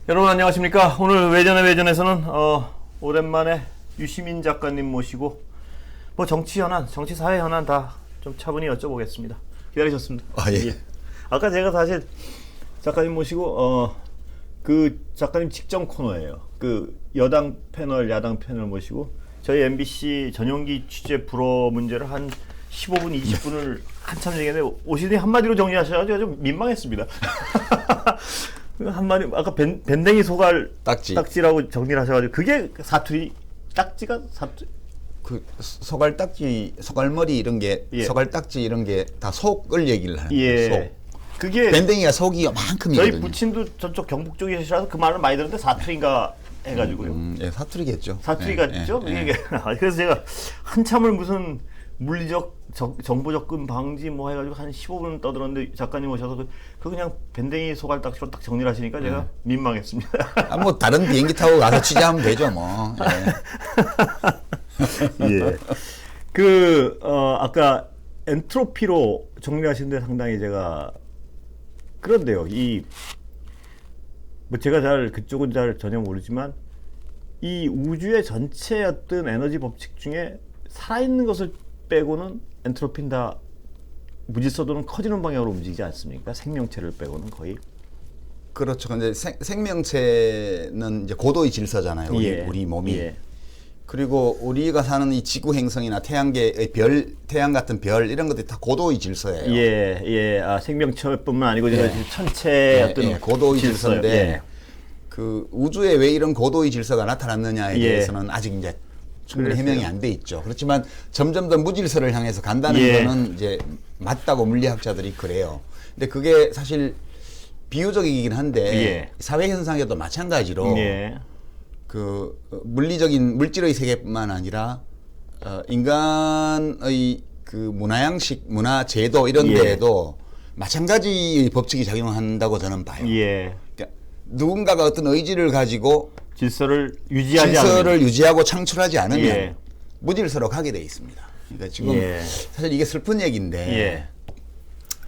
여러분 안녕하십니까. 오늘 외전의 외전에서는 오랜만에 유시민 작가님 모시고 뭐 정치 현안, 정치 사회 현안 다 좀 차분히 여쭤보겠습니다. 기다리셨습니다. 예. 아까 제가 사실 작가님 모시고 그 작가님 직전 코너예요. 그 여당 패널, 야당 패널 모시고 저희 MBC 전용기 취재 불허 문제를 한 15분, 20분을 한참 얘기했는데 오시더니 한마디로 정리하셔가지고 좀 민망했습니다. 한마디 아까 밴댕이 소갈 딱지라고 정리를 하셔가지고 그게 사투리 딱지가 사투리 그 소갈 딱지, 소갈머리 이런 게 소갈 딱지 이런 게 다 속을 얘기를 하는 거예요. 속. 그게 밴댕이가 속이 요만큼이거든요. 저희 부친도 저쪽 경북 쪽이시라서 그 말을 많이 들었는데 사투리인가 해가지고요. 예, 사투리겠죠. 사투리겠죠. 그래서 제가 한참을 무슨 물리적 정보 접근 방지 뭐 해가지고 한 15분 떠들었는데 작가님 오셔서 그 그냥 밴댕이 소갈 딱지로 딱 정리를 하시니까 제가 민망했습니다. 뭐 다른 비행기 타고 가서 취재하면 되죠, 뭐. 예. 아까 엔트로피로 정리하시는데 상당히 제가 그런데요. 뭐 제가 그쪽은 전혀 모르지만 이 우주의 전체 어떤 에너지 법칙 중에 살아있는 것을 빼고는 엔트로피는 다 무질서도는 커지는 방향으로 움직이지 않습니까? 생명체를 빼고는 거의. 그렇죠. 근데 생명체는 이제 고도의 질서잖아요. 우리 몸이. 예. 그리고 우리가 사는 이 지구 행성이나 태양계의 태양 같은 별 이런 것들이 다 고도의 질서예요. 예. 생명체뿐만 아니고 천체의 어떤 고도의 질서인데 그 우주에 왜 이런 고도의 질서가 나타났느냐에 대해서는 아직 이제 충분히 해명이 안 돼 있죠. 그렇지만 점점 더 무질서를 향해서 간다는 거는 이제 맞다고 물리학자들이 그래요. 근데 그게 사실 비유적이긴 한데 사회 현상에도 마찬가지로 그 물질의 세계뿐만 아니라 인간의 그 문화 양식, 문화 제도 이런 데에도 마찬가지의 법칙이 작용한다고 저는 봐요. 그러니까 누군가가 어떤 의지를 가지고 질서를 유지하고 창출하지 않으면 무질서로 가게 돼 있습니다. 그러니까 지금 사실 이게 슬픈 얘기인데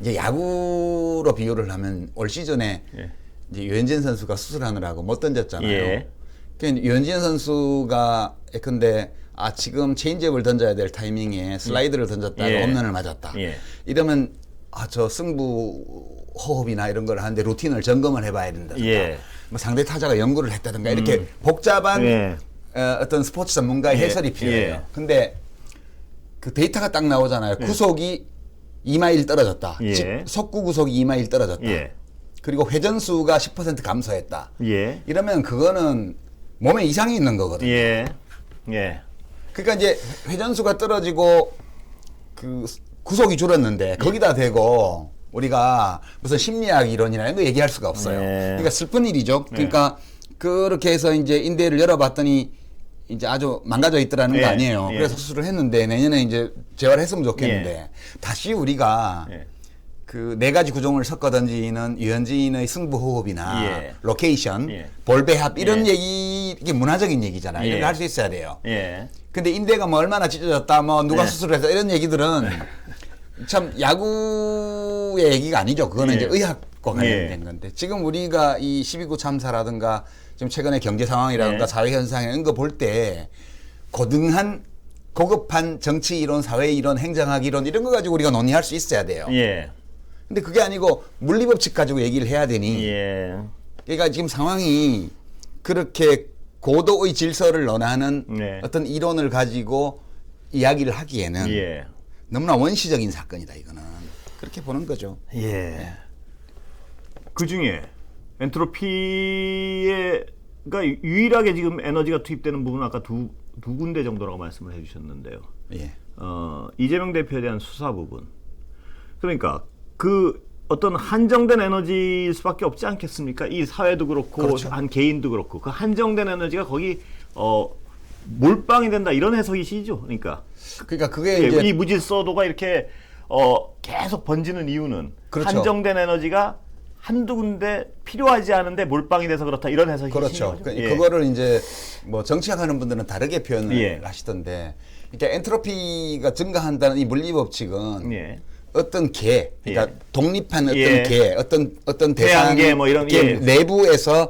이제 야구로 비유를 하면 올 시즌에 이제 유현진 선수가 수술하느라고 못 던졌잖아요. 그러니까 유현진 선수가 예컨대 지금 체인지업을 던져야 될 타이밍에 슬라이드를 던졌다가 홈런을 맞았다. 이러면 저 승부 호흡이나 이런 걸 하는데 루틴을 점검을 해봐야 된다든가 뭐 상대 타자가 연구를 했다든가 이렇게 복잡한 어떤 스포츠 전문가의 해설이 필요해요. 근데 그 데이터가 딱 나오잖아요. 구속이 2마일 떨어졌다. 속구 구속이 2마일 떨어졌다. 그리고 회전수가 10% 감소했다. 이러면 그거는 몸에 이상이 있는 거거든요. 그러니까 이제 회전수가 떨어지고 그 구속이 줄었는데 거기다 대고 우리가 무슨 심리학 이론이나 이런 거 얘기할 수가 없어요. 그러니까 슬픈 일이죠. 그러니까 그렇게 해서 이제 인대를 열어봤더니 이제 아주 망가져 있더라는 거 아니에요. 그래서 수술을 했는데 내년에 이제 재활했으면 좋겠는데 다시 우리가 그 네 가지 구종을 섞어 던지는 유현진의 승부 호흡이나 로케이션, 볼 배합 이런 얘기, 이게 문화적인 얘기잖아요. 이런 거 할 수 있어야 돼요. 근데 인대가 뭐 얼마나 찢어졌다, 뭐 누가 수술해서 이런 얘기들은 참 야구의 얘기가 아니죠. 그거는 이제 의학과 관련된 건데 지금 우리가 이 12구 참사라든가 지금 최근에 경제 상황이라든가 사회 현상 이런 거 볼 때 고급한 정치 이론, 사회 이론, 행정학 이론 이런 거 가지고 우리가 논의할 수 있어야 돼요. 근데 그게 아니고 물리법칙 가지고 얘기를 해야 되니 그러니까 지금 상황이 그렇게 고도의 질서를 논하는 어떤 이론을 가지고 이야기를 하기에는 너무나 원시적인 사건이다 이거는. 그렇게 보는 거죠. 그 중에 엔트로피가 유일하게 지금 에너지가 투입되는 부분은 아까 두 군데 정도라고 말씀을 해주셨는데요. 이재명 대표에 대한 수사 부분. 그러니까 그 어떤 한정된 에너지일 수밖에 없지 않겠습니까? 이 사회도 그렇고 한 개인도 그렇고 그 한정된 에너지가 거기 몰빵이 된다 이런 해석이시죠? 그러니까 그게 이제 이 무질서도가 이렇게 계속 번지는 이유는 한정된 에너지가 한두 군데 필요하지 않은데 몰빵이 돼서 그렇다 이런 해석이시죠? 그거를 이제 뭐 정치학 하는 분들은 다르게 표현을 하시던데, 그러니까 엔트로피가 증가한다는 이 물리 법칙은 어떤 그러니까 독립한 어떤 어떤 대상, 태양계 뭐 이런 내부에서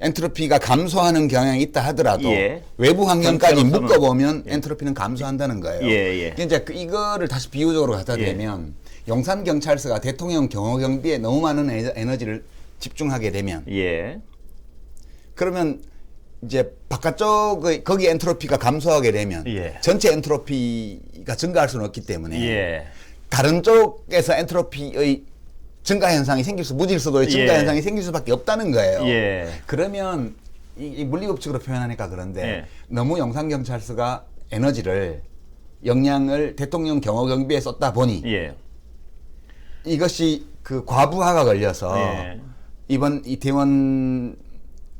엔트로피가 감소하는 경향이 있다 하더라도 예. 외부 환경까지 전체로서는- 묶어보면 예. 엔트로피는 감소한다는 거예요. 예. 이제 이거를 다시 비유적으로 갖다 대면 용산 경찰서가 대통령 경호 경비에 너무 많은 에너지를 집중하게 되면 예. 그러면 이제 바깥쪽 거기 엔트로피가 감소하게 되면 예. 전체 엔트로피가 증가할 수는 없기 때문에 예. 다른 쪽에서 엔트로피의 증가 현상이 생길 수, 무질서도의 증가 예. 현상이 생길 수밖에 없다는 거예요. 예. 그러면 이 물리법칙으로 표현하니까 그런데 예. 너무 용산경찰서가 에너지를 역량을 대통령 경호 경비에 썼다 보니 예. 이것이 그 과부하가 걸려서 예. 이번 이태원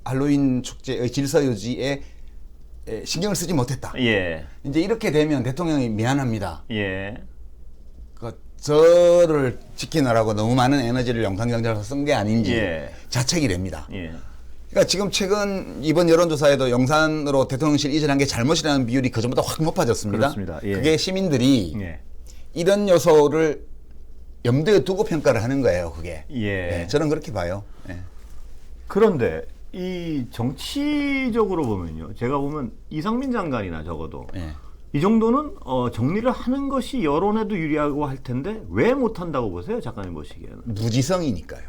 할로윈 축제의 질서 유지에 신경을 쓰지 못했다. 예. 이제 이렇게 되면 대통령이 미안합니다. 예. 저를 지키느라고 너무 많은 에너지를 용산경찰서 쓴 게 아닌지 예. 자책이 됩니다. 예. 그러니까 지금 최근 이번 여론조사에도 용산으로 대통령실 이전한 게 잘못이라는 비율이 그전보다 확 높아졌습니다. 그렇습니다. 예. 그게 시민들이 예. 이런 요소를 염두에 두고 평가를 하는 거예요. 그게. 예. 저는 그렇게 봐요. 예. 그런데 이 정치적으로 보면요. 제가 보면 이상민 장관이나 적어도 예. 이 정도는 정리를 하는 것이 여론에도 유리하고 할 텐데 왜 못한다고 보세요? 작가님 보시기에는. 무지성이니까요.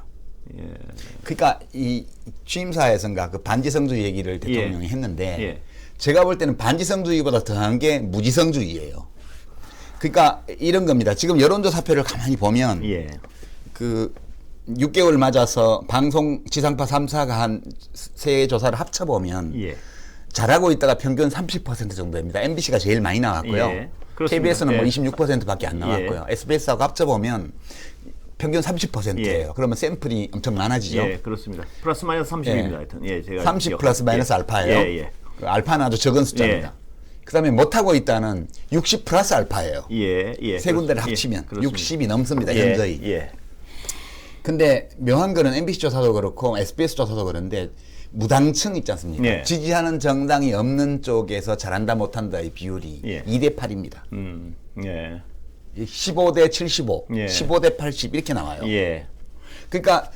예. 그러니까 이 취임사에선가 그 반지성주의 얘기를 대통령이 했는데 예. 제가 볼 때는 반지성주의보다 더한 게 무지성주의예요. 그러니까 이런 겁니다. 지금 여론조사표를 가만히 보면 예. 그 6개월 맞아서 방송 지상파 3사가 한 세 조사를 합쳐보면 예. 잘하고 있다가 평균 30% 정도입니다. MBC가 제일 많이 나왔고요. 예. 그렇습니다. KBS는 뭐 예. 26%밖에 안 나왔고요. SBS하고 합쳐보면 평균 30%예요. 예. 그러면 샘플이 엄청 많아지죠. 예, 그렇습니다. 플러스 마이너스 30입니다. 예. 하여튼. 예, 제가 30 플러스 마이너스 예. 알파예요. 예, 예. 그 알파는 아주 적은 숫자입니다. 예. 그다음에 못하고 있다는 60 플러스 알파예요. 예, 예. 세 군데를 그렇습니다. 합치면 예, 그렇습니다. 60이 넘습니다. 예, 현저히. 예. 근데 묘한 거는 MBC 조사도 그렇고 SBS 조사도 그런데 무당층 있지 않습니까? 예. 지지하는 정당이 없는 쪽에서 잘한다 못한다의 비율이 예. 2대 8입니다. 예. 15대 75, 예. 15대 80 이렇게 나와요. 예. 그러니까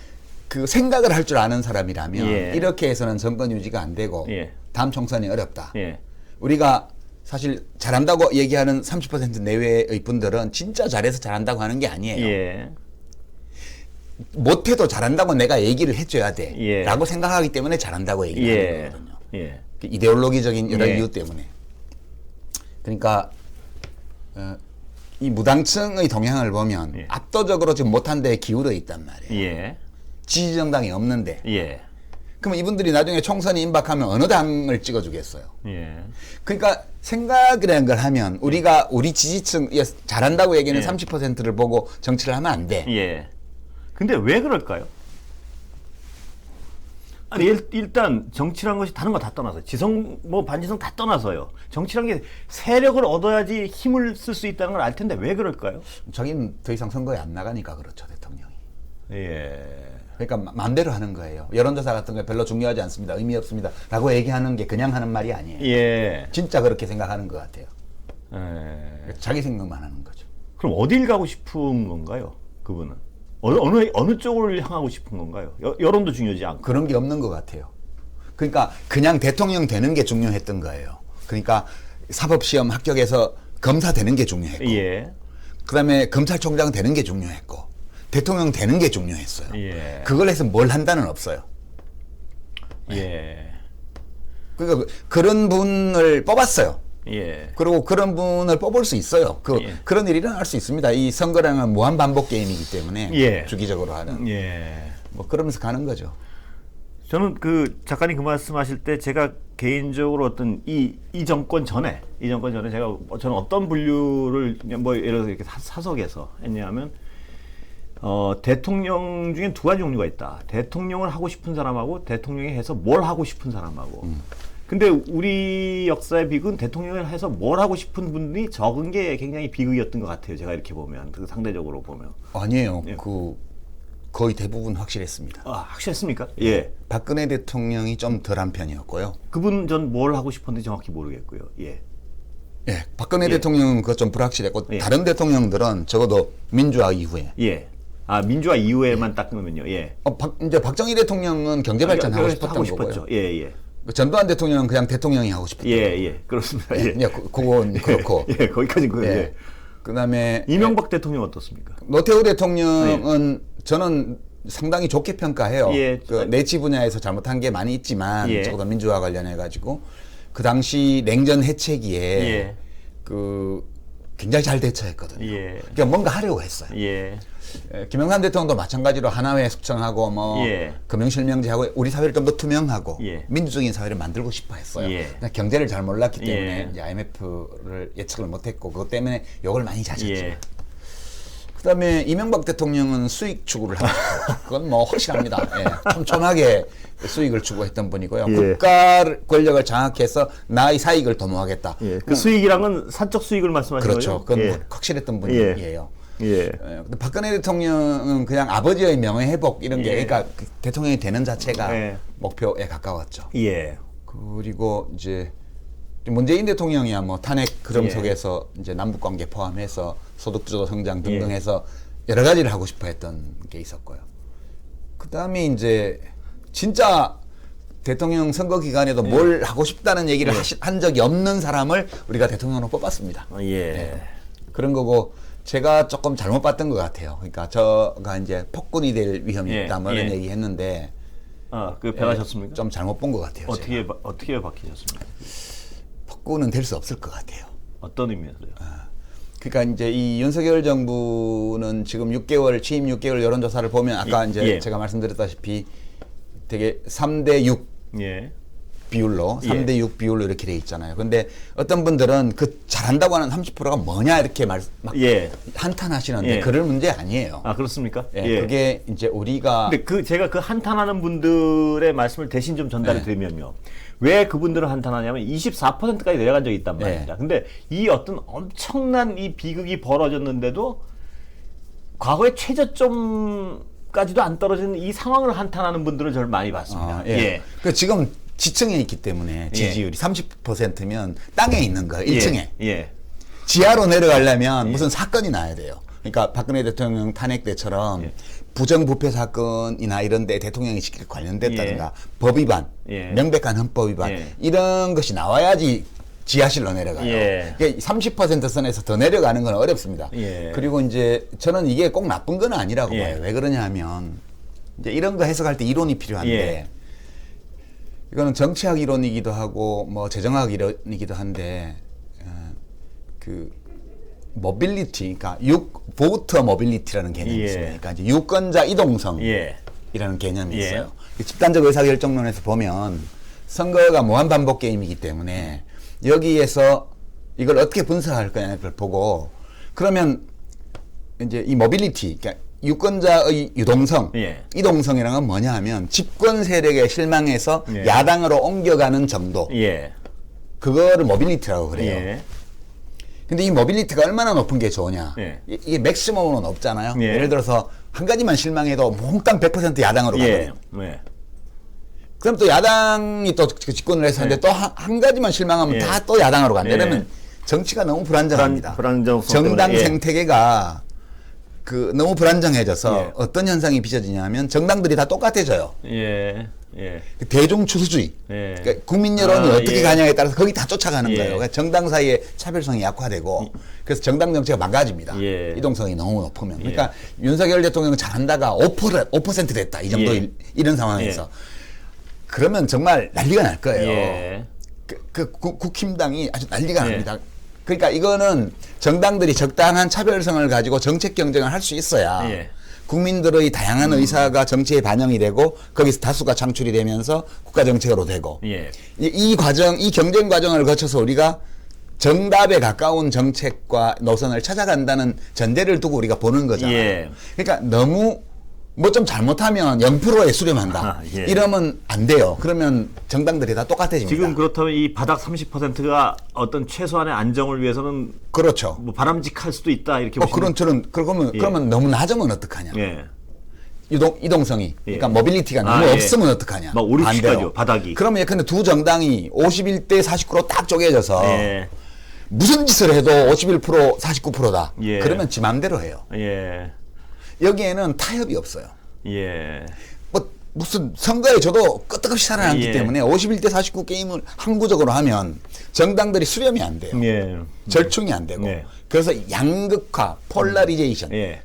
그 생각을 할 줄 아는 사람이라면 예. 이렇게 해서는 정권 유지가 안 되고 예. 다음 총선이 어렵다. 예. 우리가 사실 잘한다고 얘기하는 30% 내외의 분들은 진짜 잘해서 잘한다고 하는 게 아니에요. 예. 못해도 잘한다고 내가 얘기를 해줘야 돼. 예. 라고 생각하기 때문에 잘한다고 얘기를 예. 하는 거거든요. 예. 그 이데올로기적인 여러 예. 이유 때문에. 그러니까 이 무당층의 동향을 보면 예. 압도적으로 지금 못한 데에 기울어 있단 말이에요. 예. 지지정당이 없는데. 예. 그럼 이분들이 나중에 총선이 임박하면 어느 당을 찍어주겠어요. 예. 그러니까 생각이라는 걸 하면 우리가 우리 지지층 잘한다고 얘기하는 예. 30%를 보고 정치를 하면 안 돼. 예. 근데 왜 그럴까요? 아니 일단 정치란 것이 다른 거 다 떠나서 지성 뭐 반지성 다 떠나서요. 정치란 게 세력을 얻어야지 힘을 쓸 수 있다는 걸 알 텐데 왜 그럴까요? 자기는 더 이상 선거에 안 나가니까 그렇죠, 대통령이. 예. 그러니까 마음대로 하는 거예요. 여론조사 같은 거 별로 중요하지 않습니다. 의미 없습니다. 라고 얘기하는 게 그냥 하는 말이 아니에요. 예. 진짜 그렇게 생각하는 것 같아요. 예. 자기 생각만 하는 거죠. 그럼 어딜 가고 싶은 건가요? 그분은 어느 쪽을 향하고 싶은 건가요? 여론도 중요하지 않고. 그런 게 없는 것 같아요. 그러니까 그냥 대통령 되는 게 중요했던 거예요. 그러니까 사법시험 합격해서 검사 되는 게 중요했고 예. 그다음에 검찰총장 되는 게 중요했고 대통령 되는 게 중요했어요. 예. 그걸 해서 뭘 한다는 없어요. 예. 그러니까 그런 분을 뽑았어요. 예. 그리고 그런 분을 뽑을 수 있어요. 예. 그런 일이 일어날 수 있습니다. 이 선거라는 무한 반복 게임이기 때문에 예. 주기적으로 하는 예. 뭐 그러면서 가는 거죠. 저는 그 작가님 그 말씀하실 때 제가 개인적으로 어떤 이 정권 전에 제가 저는 어떤 분류를 뭐 예를 들어서 이렇게 사석에서 했냐면 대통령 중에 두 가지 종류가 있다. 대통령을 하고 싶은 사람하고 대통령이 해서 뭘 하고 싶은 사람하고. 근데 우리 역사의 비극은 대통령을 해서 뭘 하고 싶은 분이 적은 게 굉장히 비극이었던 것 같아요. 제가 이렇게 보면 그 상대적으로 보면. 아니에요. 예. 그 거의 대부분 확실했습니다. 아, 확실했습니까? 예. 박근혜 대통령이 좀 덜한 편이었고요. 그분 전 뭘 하고 싶었는지 정확히 모르겠고요. 예. 박근혜 예. 대통령은 그것 좀 불확실했고 예. 다른 대통령들은 적어도 민주화 이후에 예. 아, 민주화 이후에만 딱 끊으면요. 예. 이제 박정희 대통령은 경제 발전하고 싶었던 거고요. 예, 예. 전두환 대통령은 그냥 대통령이 하고 싶었던 예, 거고. 예. 그렇습니다. 예. 예. 그건 그렇고. 예, 거기까지 그. 예. 예. 그다음에 이명박 대통령 어떻습니까? 노태우 대통령은 저는 상당히 좋게 평가해요. 예. 그 내치 분야에서 잘못한 게 많이 있지만 예. 적어도 민주화 관련해 가지고 그 당시 냉전 해체기에 예. 그 굉장히 잘 대처했거든요. 예. 그러니까 뭔가 하려고 했어요. 예. 김영삼 대통령도 마찬가지로 하나회 숙청하고 뭐 예. 금융실명제하고 우리 사회를 좀 더 투명하고 예. 민주적인 사회를 만들고 싶어 했어요. 예. 그냥 경제를 잘 몰랐기 때문에 예. 이제 IMF를 예측을 못했고 그것 때문에 욕을 많이 자셨죠. 예. 그다음에 이명박 대통령은 수익 추구를 하고 그건 뭐 확실합니다. 예. 촘촘하게 수익을 추구했던 분이고요. 예. 국가 권력을 장악해서 나의 사익을 도모하겠다. 예. 그 수익이랑은 사적 수익을 말씀하시는 그렇죠. 거죠? 그건 예. 확실했던 분이에요. 예. 근데 박근혜 대통령은 그냥 아버지의 명예 회복 이런 게 예. 그러니까 그 대통령이 되는 자체가 예. 목표에 가까웠죠. 예. 그리고 이제 문재인 대통령이야 뭐 탄핵 그럼 예. 속에서 이제 남북 관계 포함해서 소득주도 성장 등등 예. 해서 여러 가지를 하고 싶어 했던 게 있었고요. 그다음에 이제 진짜 대통령 선거 기간에도 뭘 하고 싶다는 얘기를 한 적이 없는 사람을 우리가 대통령으로 뽑았습니다. 예. 그런 거고 제가 조금 잘못 봤던 것 같아요. 그러니까 저가 이제 폭군이 될 위험이 예. 있다 뭐 이런 예. 얘기 했는데 아, 그 변하셨습니까? 좀 잘못 본 것 같아요. 제가. 어떻게 바뀌셨습니까? 폭군은 될 수 없을 것 같아요. 어떤 의미에서요? 그러니까 이제 이 윤석열 정부는 지금 6개월 취임 6개월 여론조사를 보면 아까 이제 예. 제가 말씀드렸다시피 되게 3대 6 예. 비율로 예. 3대 6 비율로 이렇게 돼 있잖아요. 근데 어떤 분들은 그 잘한다고 하는 30%가 뭐냐 이렇게 막 예. 한탄하시는데 예. 그럴 문제 아니에요. 아, 그렇습니까? 예. 그게 이제 우리가 근데 제가 그 한탄하는 분들의 말씀을 대신 좀 전달해 드리면요. 왜 그분들은 한탄하냐면 24%까지 내려간 적이 있단 말입니다. 근데 이 어떤 엄청난 이 비극이 벌어졌는데도 과거의 최저점까지도 안 떨어지는 이 상황을 한탄하는 분들을 저를 많이 봤습니다. 예. 그 지금 지층에 있기 때문에 지지율이 30%면 땅에 있는 거예요. 1층에. 예. 지하로 내려가려면 무슨 사건이 나야 돼요. 그러니까 박근혜 대통령 탄핵 때처럼 부정부패 사건이나 이런 데 대통령이 직접 관련됐다든가 법 위반, 명백한 헌법 위반 이런 것이 나와야지 지하실로 내려가요. 그러니까 30% 선에서 더 내려가는 건 어렵습니다. 그리고 이제 저는 이게 꼭 나쁜 건 아니라고 봐요. 왜 그러냐 하면 이제 이런 거 해석할 때 이론이 필요한데 이거는 정치학 이론이기도 하고 뭐 재정학 이론이기도 한데 그 모빌리티, 그러니까 보트 모빌리티라는 개념이 있습니다. 그러니까 이제 유권자 이동성이라는 개념이 있어요. 집단적 의사결정론에서 보면 선거가 무한 반복 게임이기 때문에 여기에서 이걸 어떻게 분석할 거냐를 보고 그러면 이제 이 모빌리티, 그러니까 유권자의 유동성, 이동성이라는 건 뭐냐 하면 집권 세력에 실망해서 야당으로 옮겨가는 정도. 그거를 모빌리티라고 그래요. 근데 이 모빌리티가 얼마나 높은 게 좋으냐. 이게 맥시멈으로 높잖아요. 예를 들어서 한 가지만 실망해도 몽땅 100% 야당으로 가거든요. 그럼 또 야당이 또 집권을 해서 하는데 또 한 가지만 실망하면 다 또 야당으로 간다. 이러면 정치가 너무 불안정합니다. 정당 생태계가 너무 불안정해져서 어떤 현상이 빚어지냐면 정당들이 다 똑같아져요. 대중 추수주의. 그러니까 국민 여론이 어떻게 가냐에 따라서 거기 다 쫓아가는 거예요. 그러니까 정당 사이의 차별성이 약화되고 그래서 정당 정치가 망가집니다. 이동성이 너무 높으면. 그러니까 윤석열 대통령은 잘한다가 5% 됐다. 이 정도 이런 상황에서. 그러면 정말 난리가 날 거예요. 국힘당이 아주 난리가 납니다. 그러니까 이거는 정당들이 적당한 차별성을 가지고 정책 경쟁을 할 수 있어야 국민들의 다양한 의사가 정치에 반영이 되고 거기서 다수가 창출이 되면서 국가 정책으로 되고 이 경쟁 과정을 거쳐서 우리가 정답에 가까운 정책과 노선을 찾아간다는 전제를 두고 우리가 보는 거잖아요. 그러니까 너무 뭐 좀 잘못하면 0%에 수렴한다. 이러면 안 돼요. 그러면 정당들이 다 똑같아집니다. 지금 그렇다면 이 바닥 30%가 어떤 최소한의 안정을 위해서는 그렇죠. 뭐 바람직할 수도 있다 이렇게 보시면 그러면 너무 낮으면 어떡하냐? 이동성이 그러니까 모빌리티가 너무 없으면 어떡하냐? 막 5, 60까지요. 바닥이. 그러면 예컨대 두 정당이 51대 49로 딱 쪼개져서 무슨 짓을 해도 51% 49%다. 그러면 지 맘대로 해요. 여기에는 타협이 없어요. 예. 뭐 무슨 선거에 저도 끄떡없이 살아남기 예. 때문에 51대 49 게임을 항구적으로 하면 정당들이 수렴이 안 돼요. 예. 절충이 안 되고. 예. 그래서 양극화, 폴라리제이션, 예.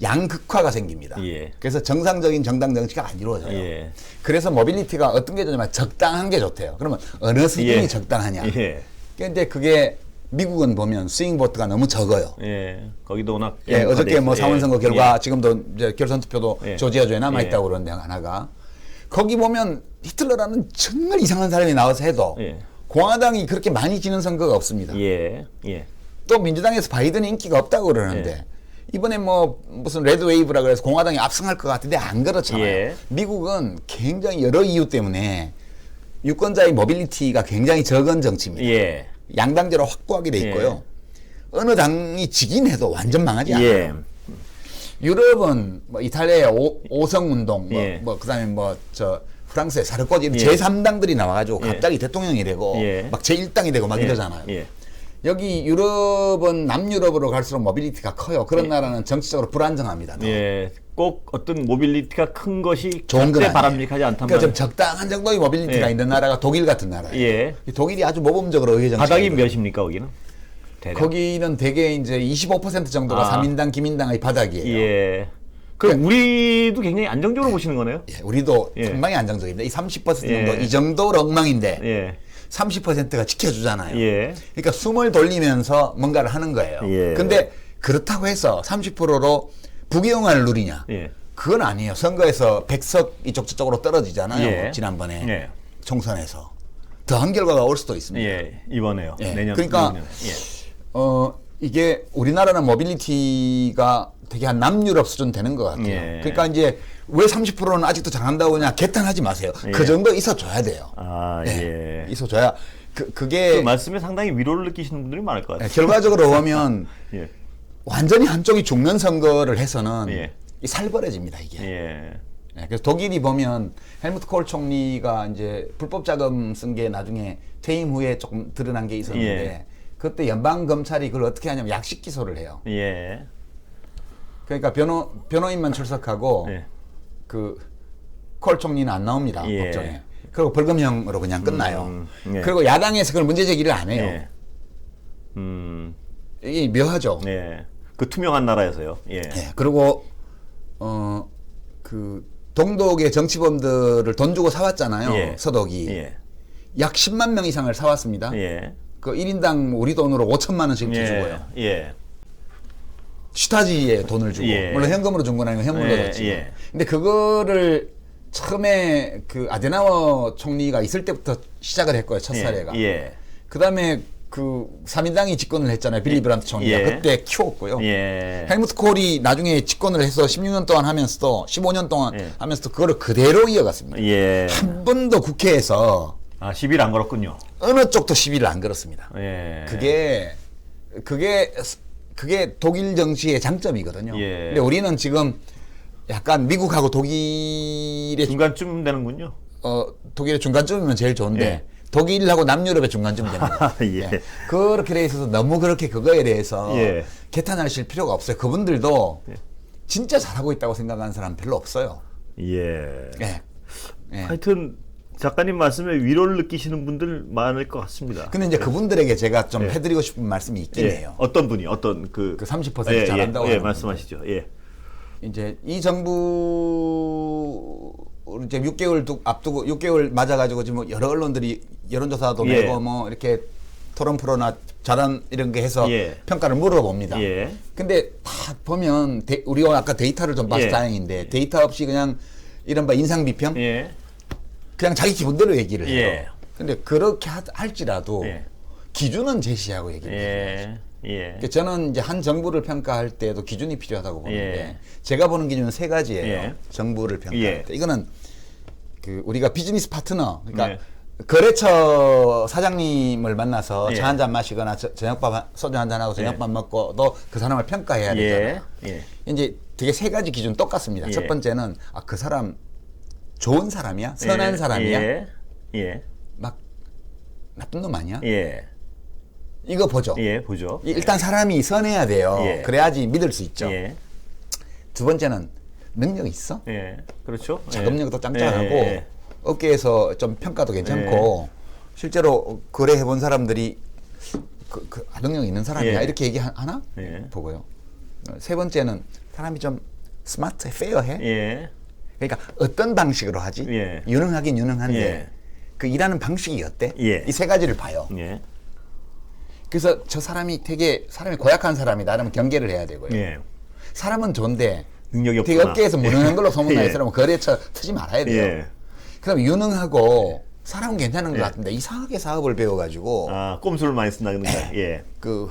양극화가 생깁니다. 예. 그래서 정상적인 정당 정치가 안 이루어져요. 예. 그래서 모빌리티가 어떤 게 좋냐면 적당한 게 좋대요. 그러면 어느 수준이 예. 적당하냐. 예. 근데 그게 미국은 보면 스윙보트가 너무 적어요. 예. 거기도 워낙 예, 어저께 뭐 상원선거 결과 예. 지금도 이제 결선 투표도 예. 조지아주에 남아 있다고 예. 그러는데 하나가 거기 보면 히틀러라는 정말 이상한 사람이 나와서 해도 예. 공화당이 그렇게 많이 지는 선거가 없습니다. 예. 예. 또 민주당에서 바이든이 인기가 없다고 그러는데 예. 이번에 뭐 무슨 레드 웨이브라 그래서 공화당이 압승할 것 같은데 안 그렇잖아요. 예. 미국은 굉장히 여러 이유 때문에 유권자의 모빌리티가 굉장히 적은 정치입니다. 예. 양당제로 확고하게 돼 있고요. 어느 당이 지긴 해도 완전 망하지 않아요. 예. 유럽은 뭐 이탈리아의 오성 운동, 예. 그다음에 뭐 저 프랑스의 사르코지 예. 제3당들이 나와가지고 예. 갑자기 대통령이 되고 예. 막 제1당이 되고 막 예. 이러잖아요. 예. 여기 유럽은 남유럽으로 갈수록 모빌리티가 커요. 그런 나라는 정치적으로 불안정합니다. 더. 예. 꼭 어떤 모빌리티가 큰 것이 좋은 건 절대 아니에요. 바람직하지 않단 그러니까 좀 말이에요. 적당한 정도의 모빌리티가 예. 있는 나라가 독일 같은 나라예요. 예. 독일이 아주 모범적으로 의회 정치. 바닥이 몇입니까 거기는? 대략. 거기는 대개 이제 25% 정도가 아. 3인당, 김인당의 바닥이에요. 예. 그럼 우리도 굉장히 안정적으로 보시는 거네요? 예, 우리도 예. 상당히 안정적입니다. 이 30% 정도 예. 이 정도로 엉망인데 예. 30%가 지켜주잖아요. 예. 그러니까 숨을 돌리면서 뭔가를 하는 거예요. 예. 근데 그렇다고 해서 30%로 부귀영화를 누리냐? 예. 그건 아니에요. 선거에서 100석 이쪽 저쪽으로 떨어지잖아요. 예. 지난번에 예. 총선에서 더한 결과가 올 수도 있습니다. 예. 이번에요. 예. 내년. 그러니까 내년에. 이게 우리나라는 모빌리티가 되게 한 남유럽 수준 되는 것 같아요. 예. 그러니까 이제 왜 30%는 아직도 잘한다고 그냥 개탄하지 마세요. 예. 그 정도 있어줘야 돼요. 아, 예. 있어줘야 그 그게 말씀에 상당히 위로를 느끼시는 분들이 많을 것 같아요. 결과적으로 보면 예. 완전히 한쪽이 죽는 선거를 해서는 예. 이 살벌해집니다 이게. 예. 네, 그래서 독일이 보면 헬무트 콜 총리가 이제 불법 자금 쓴 게 나중에 퇴임 후에 조금 드러난 게 있었는데 예. 그때 연방 검찰이 그걸 어떻게 하냐면 약식 기소를 해요. 예. 그러니까 변호인만 출석하고 예. 그 콜 총리는 안 나옵니다. 예. 법정에. 그리고 벌금형으로 그냥 끝나요. 예. 그리고 야당에서 그걸 문제 제기를 안 해요. 예. 이게 묘하죠. 예. 그 투명한 나라에서요. 예. 예. 그리고 그 동독의 정치범들을 돈 주고 사왔잖아요. 예. 서독이. 예. 약 10만 명 이상을 사왔습니다. 예. 그 1인당 우리 돈으로 5천만 원씩 예. 주고요. 예. 슈타지에 돈을 주고. 예. 물론 현금으로 준 건 아니고 현물로 예. 줬지. 예. 근데 그거를 처음에 그 아데나워 총리가 있을 때부터 시작을 했고요. 첫 사례가. 예. 그다음에 그 3인당이 집권을 했잖아요. 빌리 브란트 총리가. 예. 그때 키웠고요. 예. 헬무트 콜이 나중에 집권을 해서 16년 동안 하면서도 15년 동안 예. 하면서도 그거를 그대로 이어갔습니다. 예. 한 번도 국회에서 아, 시비를 안 걸었군요. 어느 쪽도 시비를 안 걸었습니다. 예. 그게 독일 정치의 장점이거든요. 예. 근데 우리는 지금 약간 미국하고 독일의 중간쯤 되는군요. 독일의 중간쯤이면 제일 좋은데 예. 독일하고 남유럽의 중간쯤 됩니다. 예. 그렇게 돼 있어서 너무 그렇게 그거에 대해서 예. 개탄하실 필요가 없어요. 그분들도 예. 진짜 잘하고 있다고 생각하는 사람 별로 없어요. 예. 예. 예. 하여튼 작가님 말씀에 위로를 느끼시는 분들 많을 것 같습니다. 근데 이제 그분들에게 제가 좀 예. 해드리고 싶은 말씀이 있긴 예. 해요. 어떤 분이 어떤 그 30% 잘한다고 예, 하는 말씀하시죠. 예. 이제 이 정부 이제 6개월 앞두고 6개월 맞아가지고 지금 여러 언론들이 여론조사도 예. 내고 뭐 이렇게 토론 프로나 자랑 이런 게 해서 예. 평가를 물어봅니다. 예. 근데 다 보면 우리가 아까 데이터를 좀 봐서 예. 다행인데 데이터 없이 그냥 이른바 인상 비평 예. 그냥 자기 기분대로 얘기를 해요. 예. 근데 그렇게 할지라도 예. 기준은 제시하고 얘기를 해요. 예. 예. 그러니까 저는 이제 한 정부를 평가할 때도 기준이 필요하다고 보는데 예. 제가 보는 기준은 세 가지예요. 예. 정부를 평가할 예. 때 이거는 그 우리가 비즈니스 파트너 그러니까 예. 거래처 사장님을 만나서 예. 차 한 잔 마시거나 저녁밥 소주 한 잔 하고 저녁밥 먹고도 그 사람을 평가해야 되잖아요. 예. 이제 되게 세 가지 기준 똑같습니다. 예. 첫 번째는 그 사람 좋은 사람이야, 선한 예. 사람이야, 예. 예. 막 나쁜 놈 아니야? 예. 이거 보죠. 예, 보죠. 일단 사람이 선해야 돼요. 예. 그래야지 믿을 수 있죠. 예. 두 번째는 능력이 있어. 예. 그렇죠. 작업력도 짱짱하고 업계에서 좀 평가도 괜찮고 실제로 거래해본 사람들이 그 능력이 있는 사람이야 이렇게 얘기하나 보고요. 세 번째는 사람이 좀 스마트, 페어해. 그러니까 어떤 방식으로 하지? 유능하긴 유능한데 그 일하는 방식이 어때? 이 세 가지를 봐요. 그래서 저 사람이 되게 사람이 고약한 사람이다. 그러면 경계를 해야 되고요. 사람은 좋은데 능력이 없구나. 되게 업계에서 무능한 걸로 소문나는 사람은 거래처 트지 말아야 돼요. 그다음에 유능하고 사람은 괜찮은 것 같은데 이상하게 사업을 배워가지고 꼼수를 많이 쓴다는 거야. 그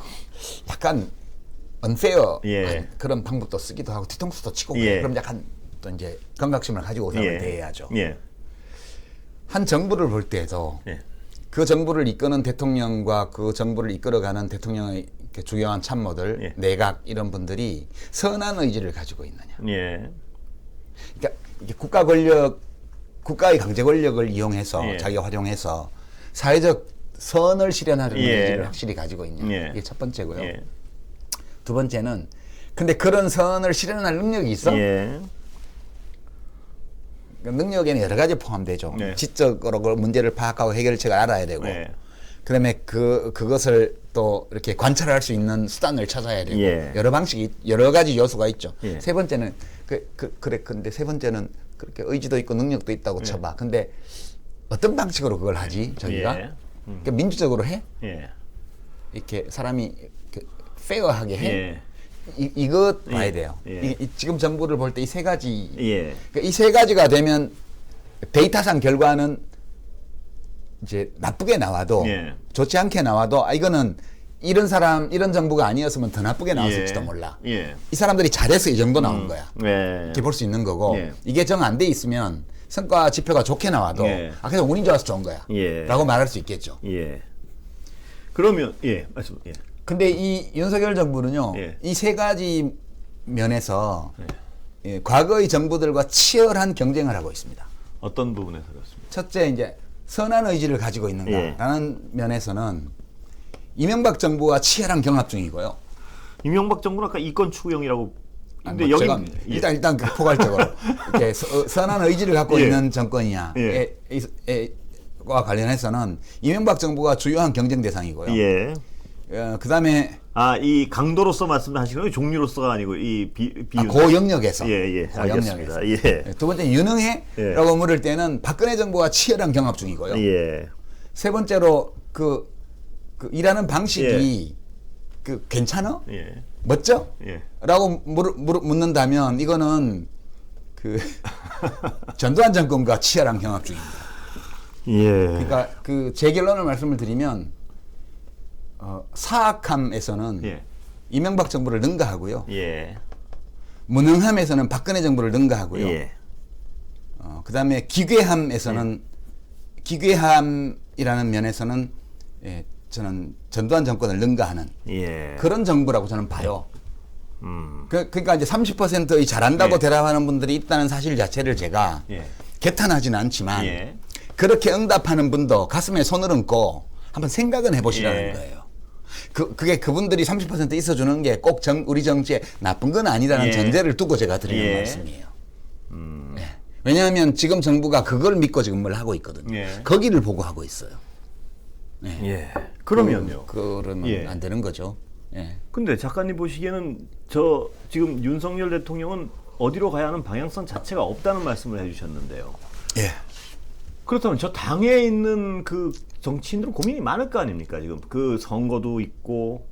약간 unfair 그런 방법도 쓰기도 하고 뒤통수도 치고 그럼 약간 또 이제 경각심을 가지고 사람을 대해야죠. 한 정부를 볼 때에도 그 정부를 이끄는 대통령과 그 정부를 이끌어가는 대통령의 중요한 참모들, 내각 이런 분들이 선한 의지를 가지고 있느냐. 그러니까 이게 국가 권력, 국가의 강제 권력을 이용해서 자기가 활용해서 사회적 선을 실현하려는 의지를 확실히 가지고 있냐. 이게 첫 번째고요. 두 번째는 근데 그런 선을 실현할 능력이 있어? 능력에는 여러 가지 포함되죠. 지적으로 그 문제를 파악하고 해결책을 알아야 되고, 그다음에 그것을 또 이렇게 관찰할 수 있는 수단을 찾아야 되고, 여러 방식이 여러 가지 요소가 있죠. 세 번째는 근데 세 번째는 그렇게 의지도 있고 능력도 있다고 쳐봐. 근데 어떤 방식으로 그걸 하지 저희가? 그러니까 민주적으로 해? 이렇게 사람이 이렇게 페어하게 해? 이거 봐야 돼요. 지금 정부를 볼 때 이 세 가지, 이 세 가지가 되면 데이터상 결과는 이제 나쁘게 나와도 좋지 않게 나와도 이거는 이런 사람, 이런 정부가 아니었으면 더 나쁘게 나왔을지도 몰라. 이 사람들이 잘해서 이 정도 나온 거야. 이렇게 볼 수 있는 거고 이게 정 안 돼 있으면 성과 지표가 좋게 나와도 그래서 운이 좋아서 좋은 거야. 라고 말할 수 있겠죠. 그러면 말씀. 근데 이 윤석열 정부는요, 이 세 가지 면에서 과거의 정부들과 치열한 경쟁을 하고 있습니다. 어떤 부분에서 그렇습니까? 첫째, 이제 선한 의지를 가지고 있는가라는 면에서는 이명박 정부와 치열한 경합 중이고요. 이명박 정부는 아까 이권 추구형이라고. 근데 여기 일단 포괄적으로 이렇게 선한 의지를 갖고 있는 정권이냐. 와 관련해서는 이명박 정부가 주요한 경쟁 대상이고요. 그다음에 이 강도로서 말씀하시는 건 종류로서가 아니고 이 비율. 그 영역에서. 알겠습니다. 두 번째 유능해라고 물을 때는 박근혜 정부와 치열한 경합 중이고요. 세 번째로 그 일하는 방식이 괜찮아? 멋져? 라고 묻는다면 이거는 전두환 정권과 치열한 경합 중입니다. 그러니까 제 결론을 말씀을 드리면 사악함에서는 이명박 정부를 능가하고요. 무능함에서는 박근혜 정부를 능가하고요. 그다음에 기괴함에서는 기괴함이라는 면에서는 저는 전두환 정권을 능가하는 그런 정부라고 저는 봐요. 그러니까 이제 30%의 잘한다고 대답하는 분들이 있다는 사실 자체를 제가 개탄하지는 않지만 그렇게 응답하는 분도 가슴에 손을 얹고 한번 생각은 해보시라는 거예요. 그게 그분들이 30% 있어주는 게 꼭 우리 정치에 나쁜 건 아니라는 전제를 두고 제가 드리는 말씀이에요. 왜냐하면 지금 정부가 그걸 믿고 지금 뭘 하고 있거든요. 거기를 보고 하고 있어요. 그러면요. 그러면 안 되는 거죠. 근데 작가님 보시기에는 지금 윤석열 대통령은 어디로 가야 하는 방향성 자체가 없다는 말씀을 해주셨는데요. 그렇다면 저 당에 있는 그 정치인들은 고민이 많을 거 아닙니까? 지금 그 선거도 있고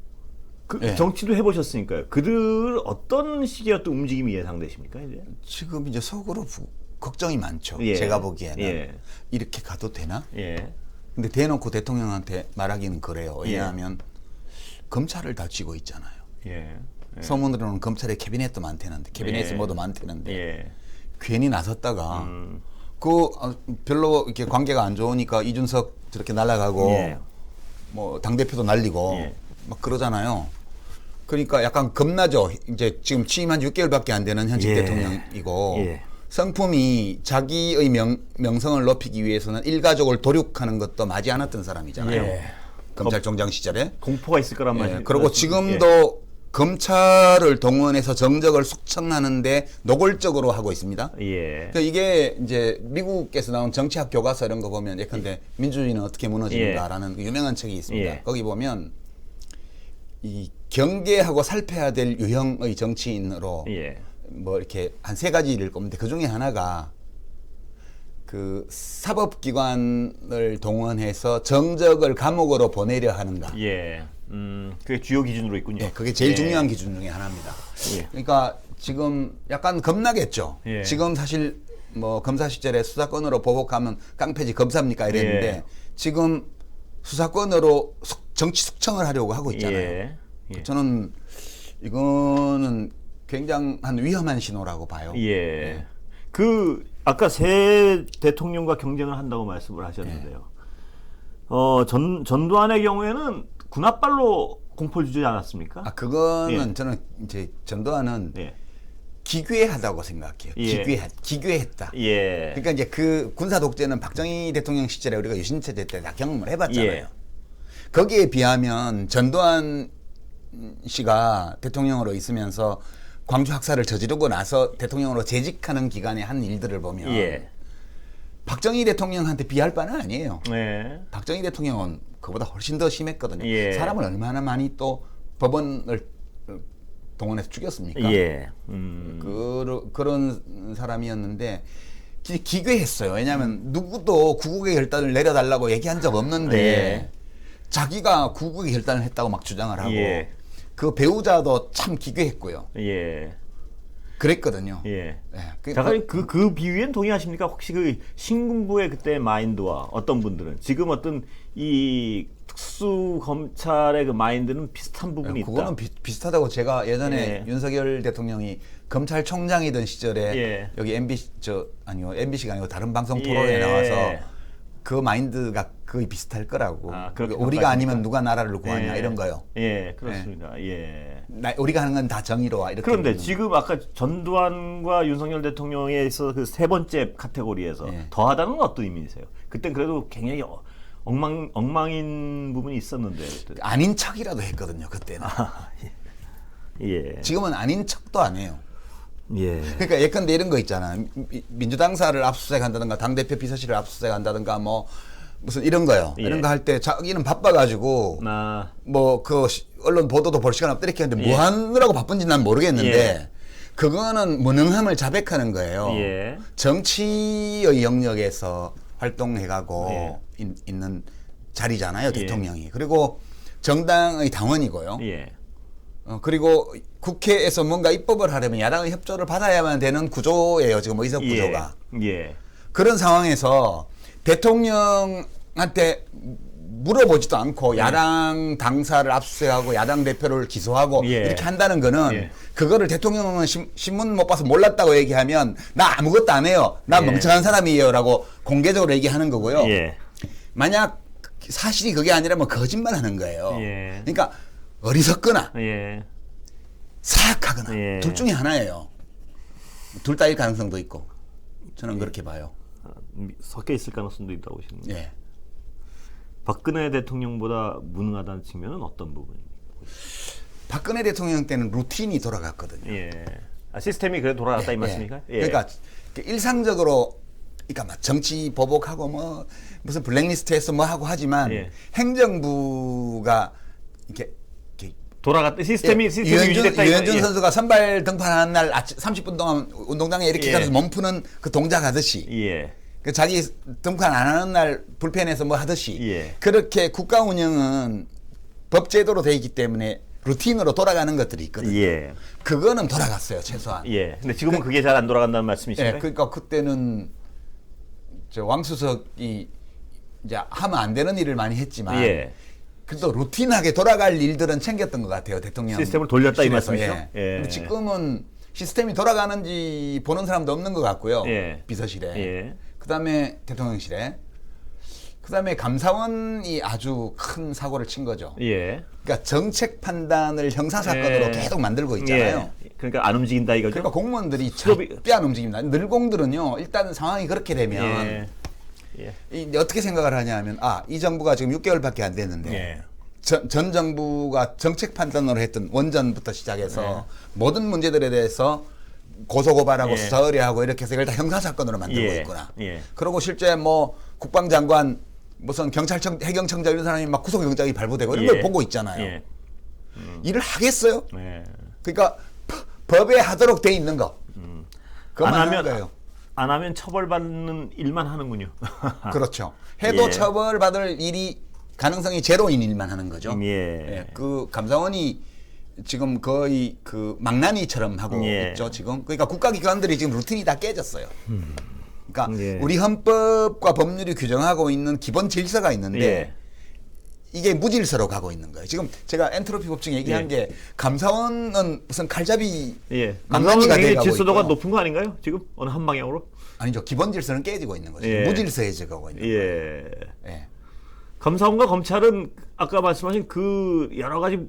정치도 해보셨으니까요. 그들 어떤 식의 어떤 움직임이 예상되십니까? 이제 지금 이제 속으로 걱정이 많죠. 제가 보기에는 이렇게 가도 되나? 근데 대놓고 대통령한테 말하기는 그래요. 왜냐하면 검찰을 다 쥐고 있잖아요. 소문으로는 검찰에 캐비넷도 많대는데 캐비넷이 모두 많대는데 괜히 나섰다가 별로 이렇게 관계가 안 좋으니까 이준석 저렇게 날아가고 뭐 당대표도 날리고 막 그러잖아요. 그러니까 약간 겁나죠. 이제 지금 취임한 6개월밖에 안 되는 현직 대통령이고 성품이 자기의 명성을 높이기 위해서는 일가족을 도륙하는 것도 마지 않았던 사람이잖아요. 검찰총장 시절에. 공포가 있을 거란 말이에요. 그리고 지금도 검찰을 동원해서 정적을 숙청하는데 노골적으로 하고 있습니다. 예. 그러니까 이게 이제 미국에서 나온 정치학 교과서 이런 거 보면 예컨대 민주주의는 어떻게 무너지는가라는 그 유명한 책이 있습니다. 거기 보면 이 경계하고 살펴야 될 유형의 정치인으로 뭐 이렇게 한 3가지를 꼽는데 그 중에 하나가 그 사법기관을 동원해서 정적을 감옥으로 보내려 하는가. 그게 주요 기준으로 있군요. 예, 그게 제일 중요한 기준 중에 하나입니다. 그러니까 지금 약간 겁나겠죠. 지금 사실 뭐 검사 시절에 수사권으로 보복하면 깡패지 검사입니까 이랬는데 지금 수사권으로 정치 숙청을 하려고 하고 있잖아요. 저는 이거는 굉장한 위험한 신호라고 봐요. 그 아까 새 대통령과 경쟁을 한다고 말씀을 하셨는데요. 전두환의 경우에는 군합발로 공포를 주지 않았습니까? 그거는 저는 이제 전두환은 기괴하다고 생각해요. 기괴했다. 그러니까 이제 그 군사 독재는 박정희 대통령 시절에 우리가 유신체제 때 다 경험을 해봤잖아요. 거기에 비하면 전두환 씨가 대통령으로 있으면서 광주 학살을 저지르고 나서 대통령으로 재직하는 기간에 한 일들을 보면 박정희 대통령한테 비할 바는 아니에요. 박정희 대통령은 그보다 훨씬 더 심했거든요. 사람을 얼마나 많이 또 법원을 동원해서 죽였습니까? 그런 사람이었는데 기괴했어요. 왜냐하면 누구도 구국의 결단을 내려달라고 얘기한 적 없는데 자기가 구국의 결단을 했다고 막 주장을 하고 그 배우자도 참 기괴했고요. 그랬거든요. 잠깐 그 비유엔 동의하십니까? 혹시 그 신군부의 그때 마인드와 어떤 분들은 지금 어떤 이 특수 검찰의 그 마인드는 비슷한 부분이 있다. 그거는 비슷하다고 제가 예전에 윤석열 대통령이 검찰총장이던 시절에 여기 MBC가 아니고 다른 방송 토론에 나와서 그 마인드가 거의 비슷할 거라고. 우리가 아니면 누가 나라를 구하냐 이런 거요. 그렇습니다. 우리가 하는 건 다 정의로와 이렇게. 그런데 지금 아까 전두환과 윤석열 대통령에 있어서 그 3번째 카테고리에서 더하다는 건 어떤 의미이세요? 그땐 그래도 굉장히 엉망인 부분이 있었는데 아닌 척이라도 했거든요 그때는. 지금은 아닌 척도 안 해요. 그러니까 예컨대 이런 거 있잖아. 민주당사를 압수수색한다든가 당대표 비서실을 압수수색한다든가 뭐 무슨 이런 거요. 이런 거 할 때 자기는 바빠가지고 뭐 그 언론 보도도 볼 시간 없다 이렇게 하는데 뭐 하느라고 바쁜지 난 모르겠는데 그거는 무능함을 자백하는 거예요. 정치의 영역에서 활동해가고 있는 자리잖아요 대통령이. 그리고 정당의 당원이고요. 그리고 국회에서 뭔가 입법을 하려면 야당의 협조를 받아야만 되는 구조예요. 지금 의석 구조가. 그런 상황에서 대통령한테 물어보지도 않고 야당 당사를 압수수색하고 야당 대표를 기소하고 이렇게 한다는 거는 그거를 대통령은 신문 못 봐서 몰랐다고 얘기하면 나 아무것도 안 해요. 나 멍청한 사람이에요 라고 공개적으로 얘기하는 거고요. 만약 사실이 그게 아니라면 거짓말 하는 거예요. 그러니까 어리석거나 사악하거나 둘 중에 하나예요. 둘 다일 가능성도 있고 저는 그렇게 봐요. 섞여 있을 가능성도 있다고 보시는데 박근혜 대통령보다 무능하다는 측면은 어떤 부분입니까? 박근혜 대통령 때는 루틴이 돌아갔거든요. 시스템이 그래 돌아갔다 이 말씀입니까? 그러니까 일상적으로 그러니까 막 정치 보복하고 뭐 무슨 블랙리스트에서 뭐 하고 하지만 행정부가 이렇게 돌아갔다 시스템이 유지됐다. 유현준 선수가 선발 등판하는 날 아침 30분 동안 운동장에 이렇게 가서 몸푸는 그 동작 하듯이 그 자기 등판 안 하는 날 불펜에서 뭐 하듯이 그렇게 국가 운영은 법제도로 돼 있기 때문에 루틴으로 돌아가는 것들이 있거든요. 그거는 돌아갔어요 최소한. 근데 지금은 그게 잘 안 돌아간다는 말씀이신가요? 그러니까 그때는 저 왕수석이 이제 하면 안 되는 일을 많이 했지만 그래도 루틴하게 돌아갈 일들은 챙겼던 것 같아요 대통령. 시스템을 돌렸다 이 말씀이죠? 근데 지금은 시스템이 돌아가는지 보는 사람도 없는 것 같고요. 비서실에. 그다음에 대통령실에. 그다음에 감사원이 아주 큰 사고를 친 거죠. 그러니까 정책 판단을 형사 사건으로 계속 만들고 있잖아요. 그러니까 안 움직인다 이거죠. 그러니까 공무원들이 절대 안 움직입니다. 늘공들은요. 일단 상황이 그렇게 되면 어떻게 생각을 하냐 하면 이 정부가 지금 6개월밖에 안 됐는데 전 정부가 정책 판단으로 했던 원전부터 시작해서 모든 문제들에 대해서 고소고발하고 수사 의뢰하고 이렇게 해서 이걸 다 형사사건으로 만들고 있구나. 그리고 실제 뭐 국방장관 무슨 경찰청 해경청장 이런 사람이 막 구속영장이 발부되고 이런 걸 보고 있잖아요. 일을 하겠어요? 그러니까 법에 하도록 돼 있는 거. 안 하면 안 하면 처벌받는 일만 하는군요. 그렇죠. 해도 처벌받을 일이 가능성이 제로인 일만 하는 거죠. 그 감사원이 지금 거의 그 망나니처럼 하고 있죠 지금. 그러니까 국가기관들이 지금 루틴이 다 깨졌어요. 그러니까 우리 헌법과 법률이 규정하고 있는 기본 질서가 있는데 이게 무질서로 가고 있는 거예요. 지금 제가 엔트로피 법칙 얘기한 게 감사원은 무슨 칼잡이 감사원이 돼가고 질서도가 높은 거 아닌가요? 지금 어느 한 방향으로? 아니죠. 기본 질서는 깨지고 있는 거죠. 무질서해져 가고 있는 거예요. 감사원과 검찰은 아까 말씀하신 그 여러 가지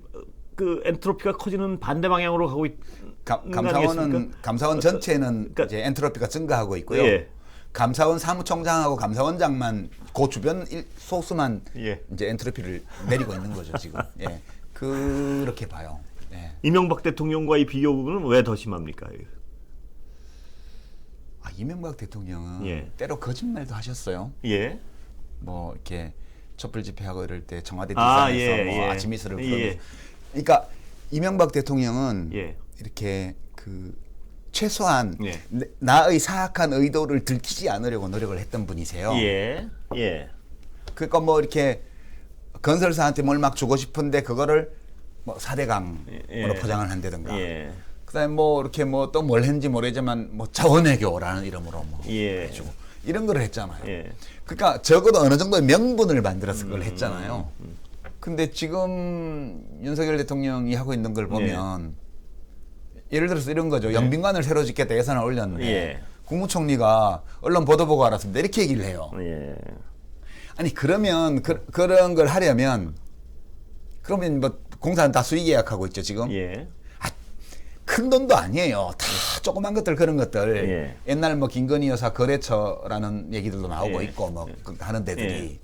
그 엔트로피가 커지는 반대 방향으로 가고 있는 감사원 전체는 그러니까, 이제 엔트로피가 증가하고 있고요. 감사원 사무총장하고 감사원장만 그 주변 소수만 이제 엔트로피를 내리고 있는 거죠 지금. 그렇게 봐요. 이명박 대통령과의 비교 부분은 왜 더 심합니까? 이명박 대통령은 때로 거짓말도 하셨어요. 뭐 이렇게 촛불 집회하고 이럴 때 청와대 뒷산에서 뭐 아침 이슬을 부르고. 그러니까 이명박 대통령은 이렇게 그 최소한 나의 사악한 의도를 들키지 않으려고 노력을 했던 분이세요. 그러니까 뭐 이렇게 건설사한테 뭘 막 주고 싶은데 그거를 뭐 4대강으로 포장을 한다든가. 그다음에 뭐 이렇게 뭐 또 뭘 했는지 모르지만 뭐 자원외교라는 이름으로 뭐 해주고 이런 걸 했잖아요. 그러니까 적어도 어느 정도의 명분을 만들어서 그걸 했잖아요. 근데 지금 윤석열 대통령이 하고 있는 걸 보면 예를 들어서 이런 거죠. 영빈관을 새로 짓겠다 예산을 올렸는데 국무총리가 언론 보도 보고 알았습니다. 이렇게 얘기를 해요. 아니 그러면 그런 걸 하려면 그러면 뭐 공사는 다 수의 계약하고 있죠 지금. 큰 돈도 아니에요. 다 조그만 것들 그런 것들. 옛날 뭐 김건희 여사 거래처라는 얘기들도 나오고 있고 뭐 하는 데들이.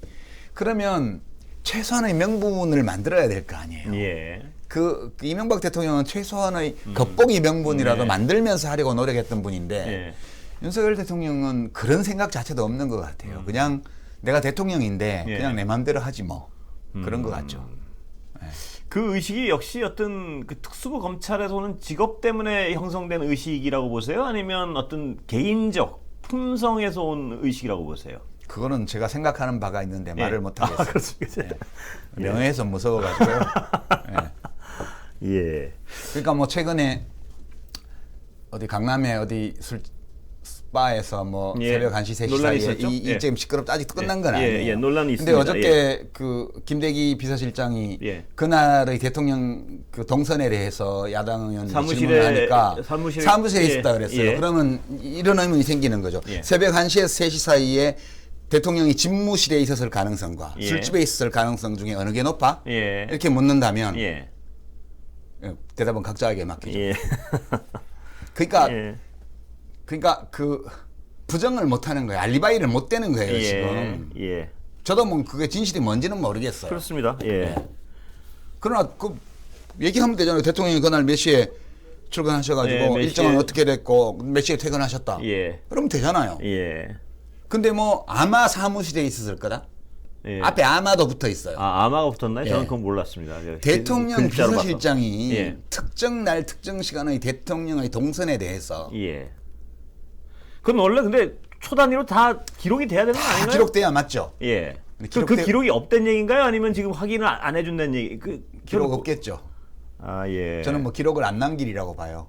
그러면 최소한의 명분을 만들어야 될 거 아니에요. 그 이명박 대통령은 최소한의 겉보기 명분이라도 만들면서 하려고 노력했던 분인데 윤석열 대통령은 그런 생각 자체도 없는 것 같아요. 그냥 내가 대통령인데 그냥 내 마음대로 하지 뭐 그런 것 같죠. 그 의식이 역시 어떤 그 특수부 검찰에서는 직업 때문에 형성된 의식이라고 보세요? 아니면 어떤 개인적 품성에서 온 의식이라고 보세요? 그거는 제가 생각하는 바가 있는데 말을 못 하겠어요. 그렇습니까? 명예훼손 무서워가지고요. 그러니까 뭐 최근에 어디 강남에 어디 바에서 뭐 새벽 1시, 3시 사이에 이쯤 시끄럽다 아직 끝난 건 아니에요. 논란이 있습니다. 근데 어저께 그 김대기 비서실장이 그날의 대통령 그 동선에 대해서 야당 의원 질문을 하니까 사무실에 있었다 그랬어요. 그러면 이런 의문이 생기는 거죠. 새벽 1시에서 3시 사이에 대통령이 집무실에 있었을 가능성과 술집에 있었을 가능성 중에 어느 게 높아? 이렇게 묻는다면 대답은 각자에게 맡기죠. 그러니까 그 부정을 못하는 거예요. 알리바이를 못 대는 거예요 지금. 저도 뭐 그게 진실이 뭔지는 모르겠어요. 그렇습니다. 그러나 그 얘기하면 되잖아요. 대통령이 그날 몇 시에 출근하셔가지고 일정은 어떻게 됐고 몇 시에 퇴근하셨다. 그러면 되잖아요. 근데 뭐 아마 사무실에 있었을 거다. 앞에 아마도 붙어 있어요. 아마가 붙었나요? 저는 그건 몰랐습니다. 대통령 비서실장이 특정 날 특정 시간의 대통령의 동선에 대해서 그건 원래 근데 초 단위로 다 기록이 돼야 되는 거 아닌가요? 다 기록돼야 맞죠. 그 기록이 없던 얘기인가요? 아니면 지금 확인을 안 해준다는 얘기? 기록 없겠죠. 저는 뭐 기록을 안 남기리라고 봐요.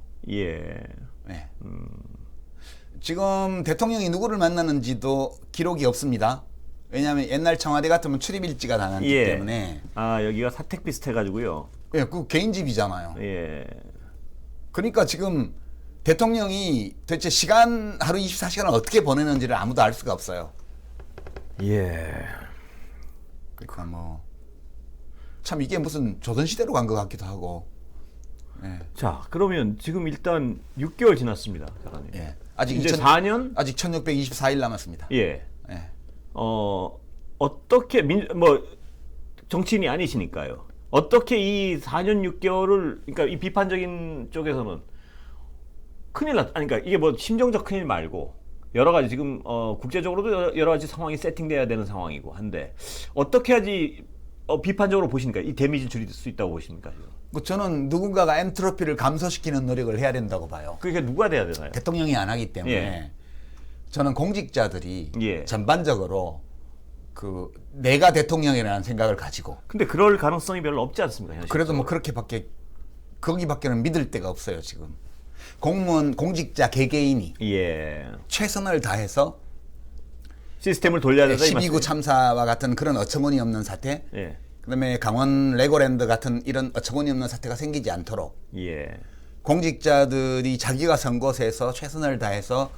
지금 대통령이 누구를 만나는지도 기록이 없습니다. 왜냐하면 옛날 청와대 같으면 출입일지가 다 났기 때문에. 여기가 사택 비슷해가지고요. 그 개인 집이잖아요. 그러니까 지금 대통령이 도대체 시간 하루 24시간을 어떻게 보내는지를 아무도 알 수가 없어요. 그러니까 뭐 참 이게 무슨 조선시대로 간 것 같기도 하고. 자, 그러면 지금 일단 6개월 지났습니다. 작가님. 아직 이제 4년? 아직 1624일 남았습니다. 어떻게 뭐 정치인이 아니시니까요. 어떻게 이 4년 6개월을 그러니까 이 비판적인 쪽에서는 큰일 났 아니 그러니까 이게 뭐 심정적 큰일 말고 여러 가지 지금 국제적으로도 여러 가지 상황이 세팅돼야 되는 상황이고 한데 어떻게 해야지 비판적으로 보십니까? 이 데미지를 줄일 수 있다고 보십니까? 지금? 뭐 저는 누군가가 엔트로피를 감소시키는 노력을 해야 된다고 봐요. 그게 누가 돼야 되나요? 대통령이 안 하기 때문에 예. 저는 공직자들이 예. 전반적으로 그 내가 대통령이라는 생각을 가지고. 근데 그럴 가능성이 별로 없지 않습니까? 현실적으로. 그래도 뭐 거기밖에는 믿을 데가 없어요 지금. 공무원 공직자 개개인이 예. 최선을 다해서 시스템을 돌려야 된다. 12구 참사와 같은 그런 어처구니 없는 사태, 예. 그다음에 강원 레고랜드 같은 이런 어처구니 없는 사태가 생기지 않도록 예. 공직자들이 자기가 선 곳에서 최선을 다해서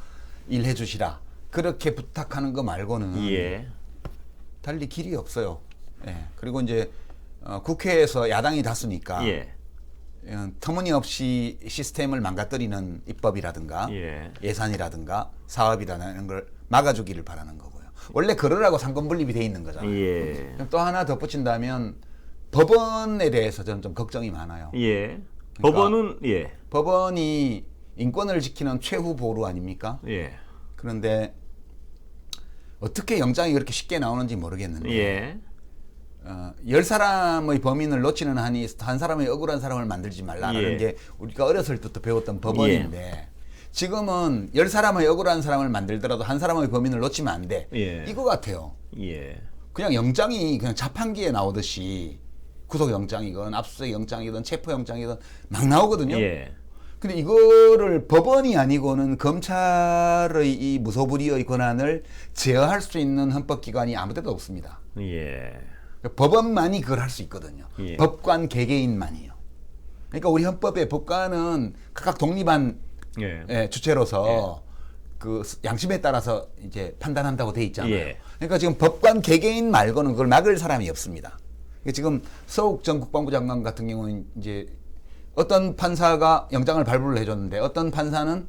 일해 주시라 그렇게 부탁하는 거 말고는 예. 달리 길이 없어요. 예. 그리고 이제 국회에서 야당이 다수니까 예. 터무니없이 시스템을 망가뜨리는 입법이라든가 예. 예산이라든가 사업이라는 걸 막아주기를 바라는 거고요. 원래 그러라고 상권 분립이 돼 있는 거잖아요. 예. 또 하나 덧붙인다면 법원에 대해서 저는 좀 걱정이 많아요. 예. 그러니까 법원은 예. 법원이 인권을 지키는 최후 보루 아닙니까? 예. 그런데 어떻게 영장이 그렇게 쉽게 나오는지 모르겠는데 예. 10사람의 범인을 놓치는 한이 한 사람의 억울한 사람을 만들지 말라는 예. 게 우리가 어렸을 때부터 배웠던 법원인데 예. 지금은 10사람의 억울한 사람을 만들더라도 한 사람의 범인을 놓치면 안 돼. 예. 이거 같아요. 예. 그냥 영장이 그냥 자판기에 나오듯이 구속영장이건 압수수색영장이든 체포영장이든 막 나오거든요. 예. 근데 이거를 법원이 아니고는 검찰의 이 무소불위의 권한을 제어할 수 있는 헌법기관이 아무 데도 없습니다. 예. 법원만이 그걸 할 수 있거든요. 예. 법관 개개인만이요. 그러니까 우리 헌법에 법관은 각각 독립한 예. 주체로서 그 양심에 따라서 이제 판단한다고 돼 있잖아요. 예. 그러니까 지금 법관 개개인 말고는 그걸 막을 사람이 없습니다. 그러니까 지금 서욱 전 국방부 장관 같은 경우는 이제 어떤 판사가 영장을 발부를 해줬는데 어떤 판사는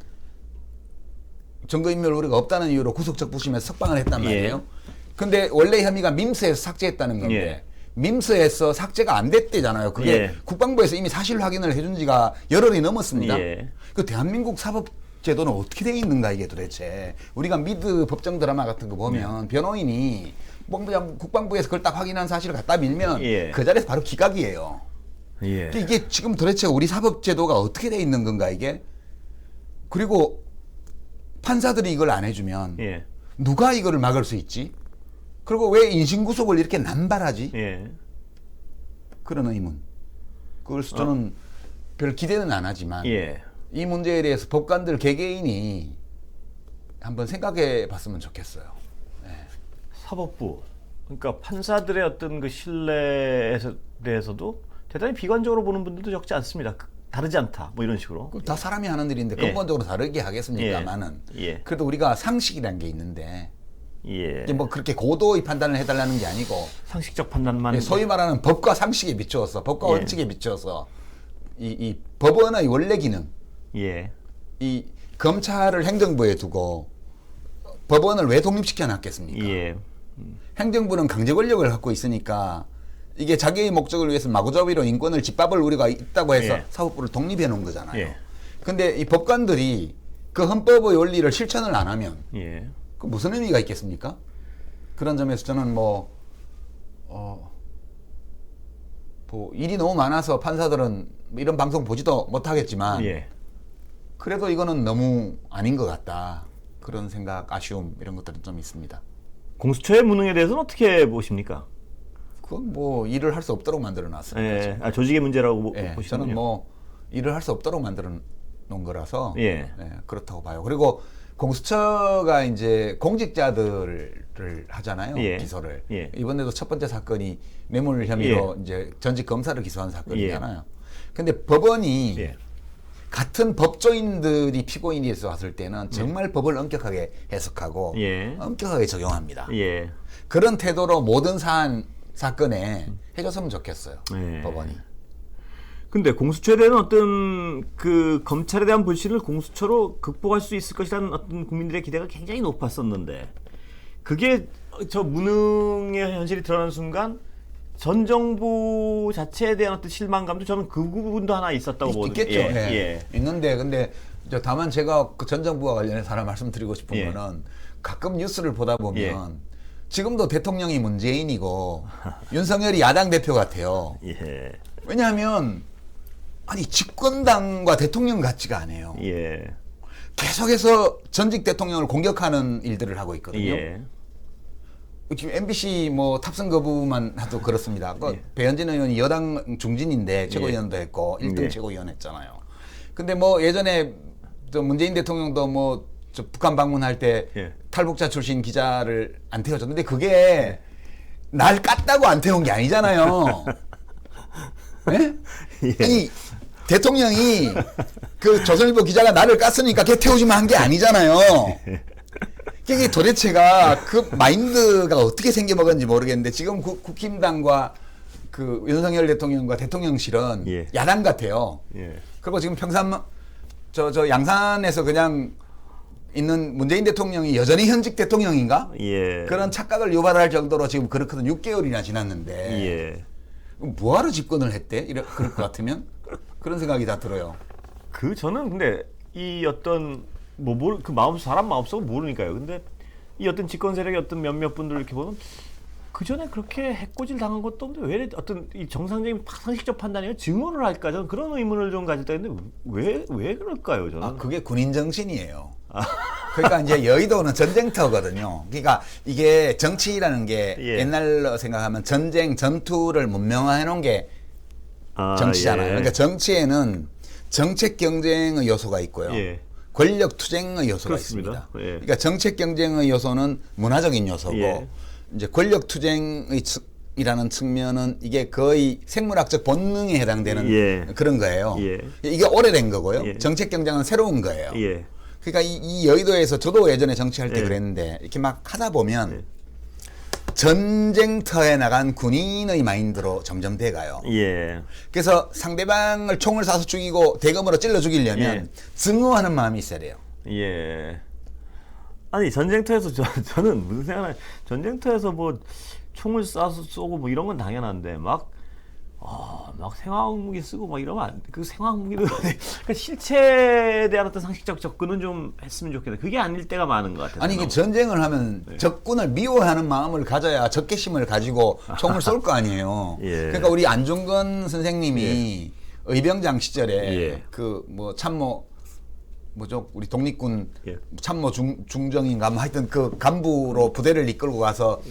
증거인멸 우려가 없다는 이유로 구속적 부심에서 석방을 했단 말이에요. 예. 근데 원래 혐의가 민스에서 삭제했다는 건데 예. 민스에서 삭제가 안 됐대잖아요. 그게 예. 국방부에서 이미 사실 확인을 해준 지가 열흘이 넘었습니다. 예. 그 대한민국 사법제도는 어떻게 돼 있는가 이게 도대체. 우리가 미드 법정 드라마 같은 거 보면 변호인이 국방부에서 그걸 딱 확인한 사실을 갖다 밀면 예. 그 자리에서 바로 기각이에요. 예. 이게 지금 도대체 우리 사법제도가 어떻게 돼 있는 건가 이게. 그리고 판사들이 이걸 안 해주면 예. 누가 이거를 막을 수 있지? 그리고 왜 인신구속을 이렇게 남발하지? 예. 그런 의문. 그래서 저는 별 기대는 안 하지만 예. 이 문제에 대해서 법관들 개개인이 한번 생각해 봤으면 좋겠어요. 사법부 그러니까 판사들의 어떤 그 신뢰에 대해서도 대단히 비관적으로 보는 분들도 적지 않습니다. 다르지 않다 뭐 이런 식으로. 다 사람이 하는 일인데 예. 근본적으로 다르게 하겠습니까만은 예. 그래도 우리가 상식이라는 게 있는데 예. 이게 뭐 그렇게 고도의 판단을 해달라는 게 아니고 상식적 판단만. 소위 말하는 법과 상식에 비추어서 법과 예. 원칙에 비추어서 이 법원의 원래 기능, 예. 이 검찰을 행정부에 두고 법원을 왜 독립시켜 놨겠습니까? 예. 행정부는 강제 권력을 갖고 있으니까 이게 자기의 목적을 위해서 마구잡이로 인권을 짓밟을 우리가 있다고 해서 예. 사법부를 독립해 놓은 거잖아요. 예. 근데 이 법관들이 그 헌법의 원리를 실천을 안 하면 예. 그 무슨 의미가 있겠습니까? 그런 점에서 저는 뭐 일이 너무 많아서 판사들은 이런 방송 보지도 못하겠지만 예. 그래도 이거는 너무 아닌 것 같다. 그런 생각, 아쉬움 이런 것들은 좀 있습니다. 공수처의 무능에 대해서는 어떻게 보십니까? 그건 뭐 일을 할 수 없도록 만들어 놨어요. 예. 조직의 문제라고 보시는군요. 저는 뭐 일을 할 수 없도록 만들어 놓은 거라서 예. 그렇다고 봐요. 그리고 공수처가 이제 공직자들을 하잖아요. 예. 기소를. 예. 이번에도 첫 번째 사건이 뇌물 혐의로 이제 전직 검사를 기소한 사건이잖아요. 근데 법원이 예. 같은 법조인들이 피고인에서 왔을 때는 정말 법을 엄격하게 해석하고 예. 엄격하게 적용합니다. 예. 그런 태도로 모든 사건에 해줬으면 좋겠어요. 예. 법원이. 근데 공수처에 대한 어떤 그 검찰에 대한 불신을 공수처로 극복할 수 있을 것이라는 어떤 국민들의 기대가 굉장히 높았었는데 그게 저 무능의 현실이 드러나는 순간 전 정부 자체에 대한 어떤 실망감도 저는 그 부분도 하나 있었다고 보거든요. 있겠죠. 있는데 근데 다만 제가 그 전 정부와 관련해서 하나 말씀드리고 싶은 거는 가끔 뉴스를 보다 보면 지금도 대통령이 문재인이고 윤석열이 야당 대표 같아요. 왜냐하면 아니 집권당과 대통령 같지가 않아요. 계속해서 전직 대통령을 공격하는 일들을 하고 있거든요. 지금 MBC 뭐 탑승 거부만 해도 그렇습니다. 배현진 의원이 여당 중진인데 최고위원도 했고 1등 최고위원 했잖아요. 근데 뭐 예전에 저 문재인 대통령도 뭐 저 북한 방문할 때 탈북자 출신 기자를 안 태워줬는데 그게 날 깠다고 안 태운 게 아니잖아요. 아니 대통령이 그 조선일보 기자가 나를 깠으니까 걔 태우지만 한 게 아니잖아요. 이게 도대체가 그 마인드가 어떻게 생겨먹었는지 모르겠는데 지금 국힘당과 그 윤석열 대통령과 대통령실은 야당 같아요. 그리고 지금 평산 저 양산에서 그냥 있는 문재인 대통령이 여전히 현직 대통령인가? 그런 착각을 유발할 정도로 지금 그렇거든. 6개월이나 지났는데 뭐하러 집권을 했대? 그럴 것 같으면 그런 생각이 다 들어요. 저는 근데 이 어떤 그 마음 사람 마음속을 모르니까요. 근데 이 어떤 집권 세력의 어떤 몇몇 분들 이렇게 보면 그 전에 그렇게 해코지를 당한 것도 없는데 왜 어떤 이 정상적인 상식적 판단이요 증오를 할까 저는 그런 의문을 좀 가졌다 했는데 왜 그럴까요 저는? 그게 군인 정신이에요. 그러니까 이제 여의도는 전쟁터거든요. 그러니까 이게 정치라는 게 옛날로 생각하면 전쟁 전투를 문명화해 놓은 게 정치잖아요. 그러니까 정치에는 정책 경쟁의 요소가 있고요. 권력 투쟁의 요소가 그렇습니다. 있습니다. 그러니까 정책 경쟁의 요소는 문화적인 요소고 이제 권력 투쟁이라는 측면은 이게 거의 생물학적 본능에 해당되는 그런 거예요. 이게 오래된 거고요. 정책 경쟁은 새로운 거예요. 그러니까 이 여의도에서 저도 예전에 정치할 때 그랬는데 이렇게 막 하다 보면 전쟁터에 나간 군인의 마인드로 점점 돼가요. 그래서 상대방을 총을 쏴서 죽이고 대검으로 찔러 죽이려면 증오하는 마음이 있어야 돼요. 아니 전쟁터에서 저는 무슨 생각을 전쟁터에서 뭐 총을 쏴서 쏘고 뭐 이런 건 당연한데 막 생화학 무기 쓰고 막 이러면 그 생화학 무기도 그러니까 실체에 대한 어떤 상식적 접근은 좀 했으면 좋겠다. 그게 아닐 때가 많은 것 같아요. 아니 그 전쟁을 하면 적군을 미워하는 마음을 가져야 적개심을 가지고 총을 쏠 거 아니에요. 그러니까 우리 안중근 선생님이 의병장 시절에 그 뭐 참모 뭐죠 우리 독립군 참모 중정인가 뭐 하여튼 그 간부로 부대를 이끌고 가서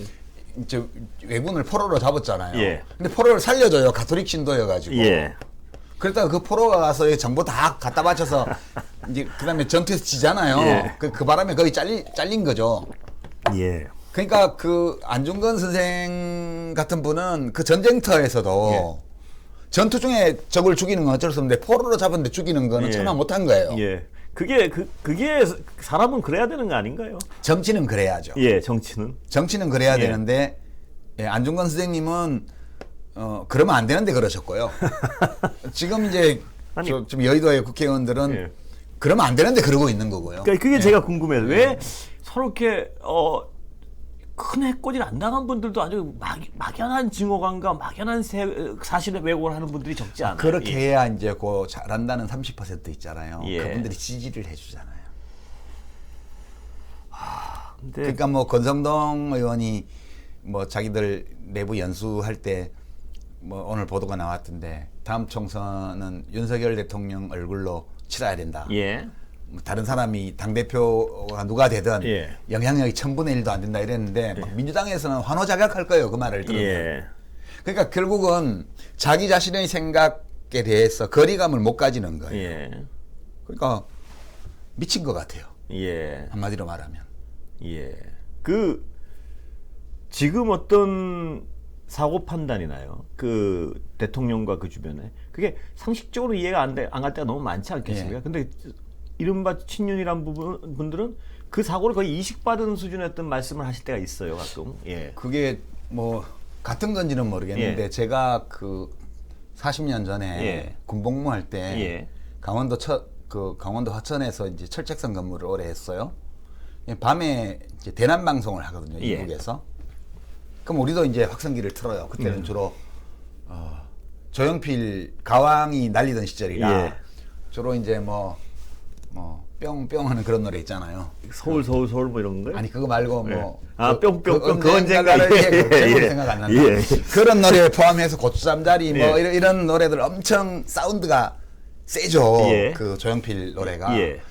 이제 왜군을 포로로 잡았잖아요. 근데 포로를 살려줘요. 가톨릭 신도여가지고. 그랬다가 그 포로가 가서 정보 다 갖다 바쳐서 이제 그다음에 전투에서 지잖아요. 그 바람에 거의 잘린 거죠. 그러니까 그 안중근 선생 같은 분은 그 전쟁터에서도 전투 중에 적을 죽이는 건 어쩔 수 없는데 포로로 잡았는데 죽이는 거는 참아 못한 거예요. 그게 사람은 그래야 되는 거 아닌가요? 정치는 그래야죠. 정치는 그래야 되는데 안중근 선생님은 그러면 안 되는데 그러셨고요. 지금 이제 지금 여의도의 국회의원들은 그러면 안 되는데 그러고 있는 거고요. 그러니까 그게 제가 궁금해요. 왜 서로 이렇게 큰 해코지를 안 당한 분들도 아주 막연한 증오감과 막연한 사실의 왜곡을 하는 분들이 적지 않아요. 그렇게 해야 이제 그 잘한다는 30% 있잖아요. 그분들이 지지를 해주잖아요. 그러니까 뭐 권성동 의원이 뭐 자기들 내부 연수할 때 뭐 오늘 보도가 나왔던데 다음 총선은 윤석열 대통령 얼굴로 치러야 된다. 다른 사람이 당대표가 누가 되든 영향력이 1000분의 1도 안 된다 이랬는데 민주당에서는 환호자격할 거예요. 그 말을 들으면. 그러니까 결국은 자기 자신의 생각에 대해서 거리감을 못 가지는 거예요. 그러니까 미친 것 같아요. 한마디로 말하면. 그 지금 어떤 사고 판단이나요? 그 대통령과 그 주변에 그게 상식적으로 이해가 안 갈 때가 너무 많지 않겠습니까? 근데 이른바 친윤이란 분들은 그 사고를 거의 이식받은 수준의 어떤 말씀을 하실 때가 있어요, 가끔. 그게 뭐 같은 건지는 모르겠는데 제가 그 40년 전에 군복무할 때 강원도 화천에서 이제 철책선 근무를 오래 했어요. 밤에 이제 대남 방송을 하거든요, 이북에서. 그럼 우리도 이제 확성기를 틀어요. 그때는 주로 조용필 가왕이 날리던 시절이라 예. 주로 이제 뭐 뿅뿅 하는 그런 노래 있잖아요. 서울 뭐 이런 거요? 아니 그거 말고 뭐 뿅뿅뿅 그 언젠가 제목이 생각 안 난다. 그런 노래 포함해서 고추잠자리 뭐 이런 노래들 엄청 사운드가 세죠. 그 조용필 노래가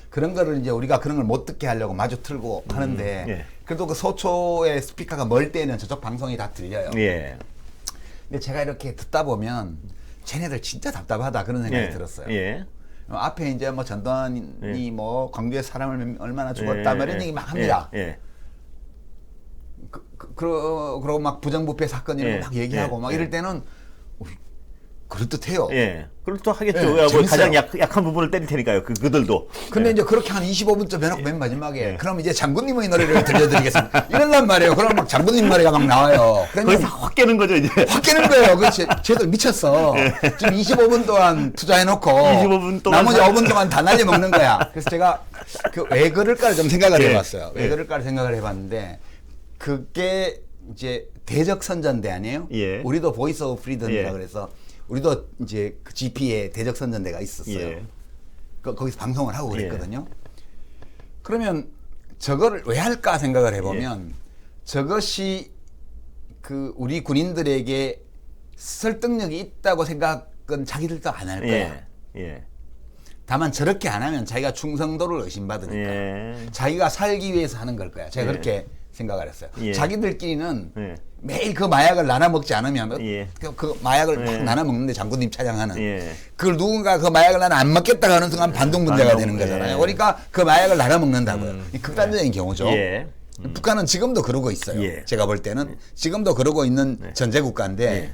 그런 거를 이제 우리가 그런 걸 못 듣게 하려고 마주 틀고 하는데 그래도 그 소초의 스피커가 멀 때는 저쪽 방송이 다 들려요. 근데 제가 이렇게 듣다 보면 쟤네들 진짜 답답하다 그런 생각이 들었어요. 앞에 이제 뭐 전두환이 뭐 광주에 사람을 얼마나 죽었다 뭐 이런 얘기 막 합니다. 그러고 막 부정부패 사건 이런 거 막 얘기하고 막 이럴 때는 그럴듯해요. 그럴듯하겠죠. 뭐 가장 약한 부분을 때릴 테니까요. 그들도. 근데 이제 그렇게 한 25분쯤 해놓고 맨 마지막에 그럼 이제 장군님의 노래를 들려드리겠습니다. 이런단 말이에요. 그럼 막 장군님 노래가 막 나와요. 거기서 확 깨는 거죠 이제. 확 깨는 거예요. 그렇지. 쟤들 미쳤어. 지금 25분 동안 투자해놓고 25분 동안 나머지 5분 동안 다 날려 먹는 거야. 그래서 제가 왜 그럴까를 좀 생각을 해봤어요. 왜 그럴까를 생각을 해봤는데 그게 이제 대적 선전대 아니에요? 우리도 보이스 오브 프리덤이라 그래서 우리도 이제 그 GP의 대적 선전대가 있었어요. 거기서 방송을 하고 그랬거든요. 그러면 저거를 왜 할까 생각을 해보면 저것이 그 우리 군인들에게 설득력이 있다고 생각은 자기들도 안 할 거야. 다만 저렇게 안 하면 자기가 충성도를 의심받으니까 자기가 살기 위해서 하는 걸 거야. 제가 그렇게 생각을 했어요. 자기들끼리는 매일 그 마약을 나눠 먹지 않으면 그 마약을 막 나눠 먹는데 장군님 차량하는 그걸 누군가 그 마약을 나는 안 먹겠다고 하는 순간 반동 문제가 되는 거잖아요. 그러니까 그 마약을 나눠 먹는다고요. 극단적인 경우죠. 북한은 지금도 그러고 있어요. 제가 볼 때는 지금도 그러고 있는 전제 국가인데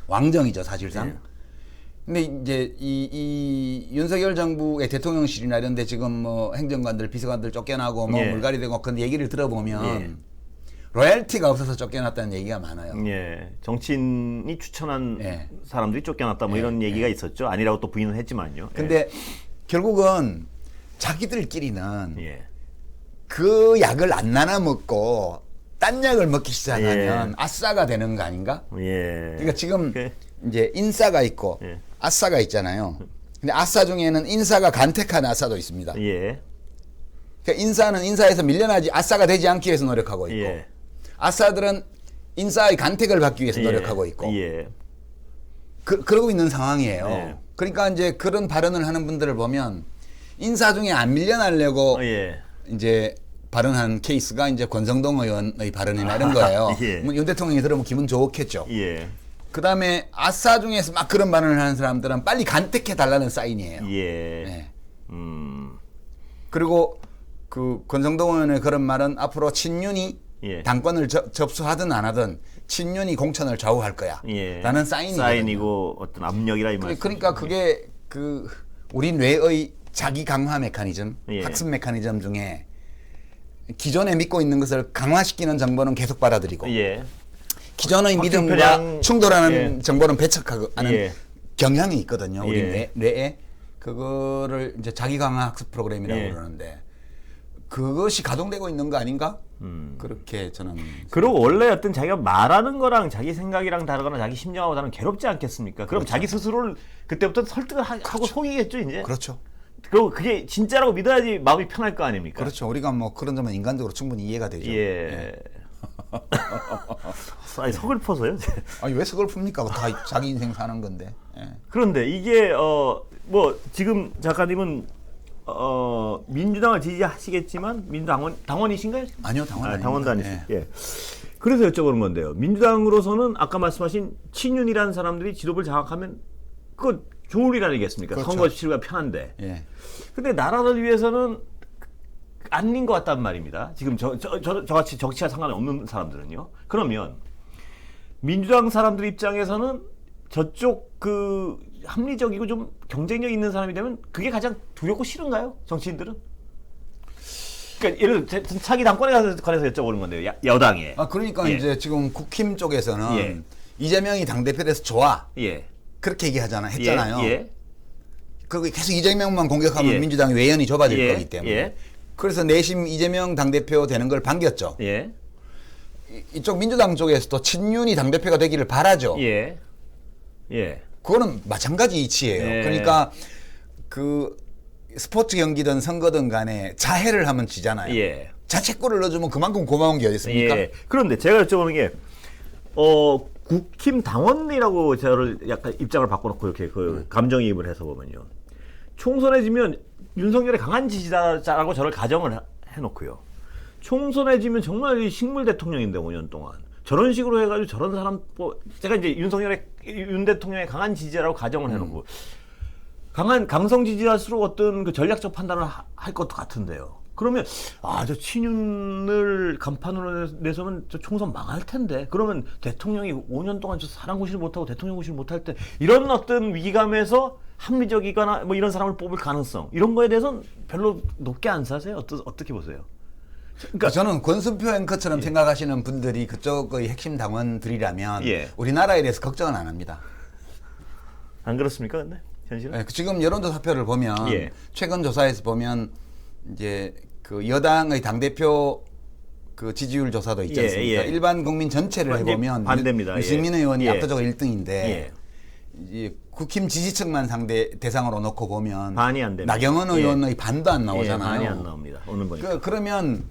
왕정이죠 사실상. 근데 이제 이 윤석열 정부의 대통령실이나 이런 데 지금 뭐 행정관들 비서관들 쫓겨나고 뭐 물갈이 되고 그런 얘기를 들어보면 로얄티가 없어서 쫓겨났다는 얘기가 많아요. 정치인이 추천한 사람들이 쫓겨났다 뭐 이런 얘기가 있었죠. 아니라고 또 부인을 했지만요. 근데 결국은 자기들끼리는 그 약을 안 나눠 먹고 딴 약을 먹기 시작하면 아싸가 되는 거 아닌가? 그러니까 지금 이제 인싸가 있고 아싸가 있잖아요. 근데 아싸 중에는 인싸가 간택한 아싸도 있습니다. 그러니까 인싸는 인싸에서 밀려나지 아싸가 되지 않기 위해서 노력하고 있고 아싸들은 인싸의 간택을 받기 위해서 노력하고 있고 그러고 있는 상황이에요. 그러니까 이제 그런 발언을 하는 분들을 보면 인싸 중에 안 밀려나려고 이제 발언한 케이스가 이제 권성동 의원의 발언이나 이런 거예요. 뭐 윤 대통령이 들으면 기분 좋겠죠. 그 다음에 아싸 중에서 막 그런 발언을 하는 사람들은 빨리 간택해 달라는 사인이에요. 그리고 그 권성동 의원의 그런 말은 앞으로 친윤이 당권을 접수하든 안 하든 친윤이 공천을 좌우할 거야. 라는 사인이고 어떤 압력이라 이 말씀. 그러니까 그게 그 우리 뇌의 자기 강화 메커니즘, 학습 메커니즘 중에 기존에 믿고 있는 것을 강화시키는 정보는 계속 받아들이고 기존의 믿음과 충돌하는 정보는 배척하는 경향이 있거든요. 우리 뇌에 그거를 이제 자기 강화 학습 프로그램이라고 그러는데 그것이 가동되고 있는 거 아닌가? 그렇게 저는. 그리고 원래 어떤 자기가 말하는 거랑 자기 생각이랑 다르거나 자기 심정하고 다르면 괴롭지 않겠습니까? 그럼 자기 스스로를 그때부터 설득을 하고 속이겠죠, 이제. 그렇죠. 그리고 그게 진짜라고 믿어야지 마음이 편할 거 아닙니까? 그렇죠. 우리가 뭐 그런 점은 인간적으로 충분히 이해가 되죠. 아니 서글퍼서요? 아니 왜 서글픕니까? 다 자기 인생 사는 건데. 그런데 이게 뭐 지금 작가님은 민주당을 지지하시겠지만 민주당 당원이신가요? 아니요, 당원도 아니시죠. 그래서 여쭤보는 건데요. 민주당으로서는 아까 말씀하신 친윤이라는 사람들이 지도부를 장악하면 그거 좋을 일 아니겠습니까? 그렇죠. 선거 치르기가 편한데. 근데 나라를 위해서는 아닌 것 같단 말입니다. 지금 저같이 정치와 상관이 없는 사람들은요. 그러면 민주당 사람들 입장에서는 저쪽 그 합리적이고 좀 경쟁력 있는 사람이 되면 그게 가장 두렵고 싫은가요? 정치인들은? 그러니까 예를 들어 차기 당권에 관해서 여쭤보는 건데요. 여당에. 그러니까 이제 지금 국힘 쪽에서는 이재명이 당대표 돼서 좋아. 그렇게 했잖아요. 그리고 계속 이재명만 공격하면 민주당이 외연이 좁아질 거기 때문에. 그래서 내심 이재명 당대표 되는 걸 반겼죠. 이쪽 민주당 쪽에서도 친윤이 당대표가 되기를 바라죠. 예. 예. 그거는 마찬가지 이치예요. 예. 그러니까 그 스포츠 경기든 선거든 간에 자해를 하면 지잖아요. 예. 자책골을 넣어주면 그만큼 고마운 게 어디 있습니까? 예. 그런데 제가 여쭤보는 게 국힘 당원이라고 저를 약간 입장을 바꿔놓고 이렇게 그 감정이입을 해서 보면요. 총선에 지면 윤석열의 강한 지지자라고 저를 가정을 해놓고요. 총선에 지면 정말 이 식물 대통령인데 5년 동안 저런 식으로 해가지고 저런 사람 제가 이제 윤 대통령의 강한 지지자라고 가정을 해놓고 강한 강성 지지자일수록 어떤 그 전략적 판단을 할 것도 같은데요. 그러면 저 친윤을 간판으로 내서면 저 총선 망할 텐데 그러면 대통령이 5년 동안 저 사람 구실 못하고 대통령 구실 못할 때 이런 어떤 위기감에서 합리적이거나 뭐 이런 사람을 뽑을 가능성 이런 거에 대해서는 별로 높게 안 사세요? 어떻게 보세요? 그러니까 저는 권순표 앵커처럼 생각하시는 분들이 그쪽의 핵심 당원들이라면 우리나라에 대해서 걱정은 안 합니다. 안 그렇습니까? 근데 현실은? 지금 여론조사표를 보면 최근 조사에서 보면 이제 그 여당의 당대표 그 지지율 조사도 있지 않습니까? 일반 국민 전체를 해보면 반대입니다. 유승민 의원이 압도적으로 1등인데 이제 국힘 지지층만 대상으로 놓고 보면 반이 안 됩니다. 나경원 의원의 반도 안 나오잖아요. 반이 안 나옵니다. 오는 거니까. 그러면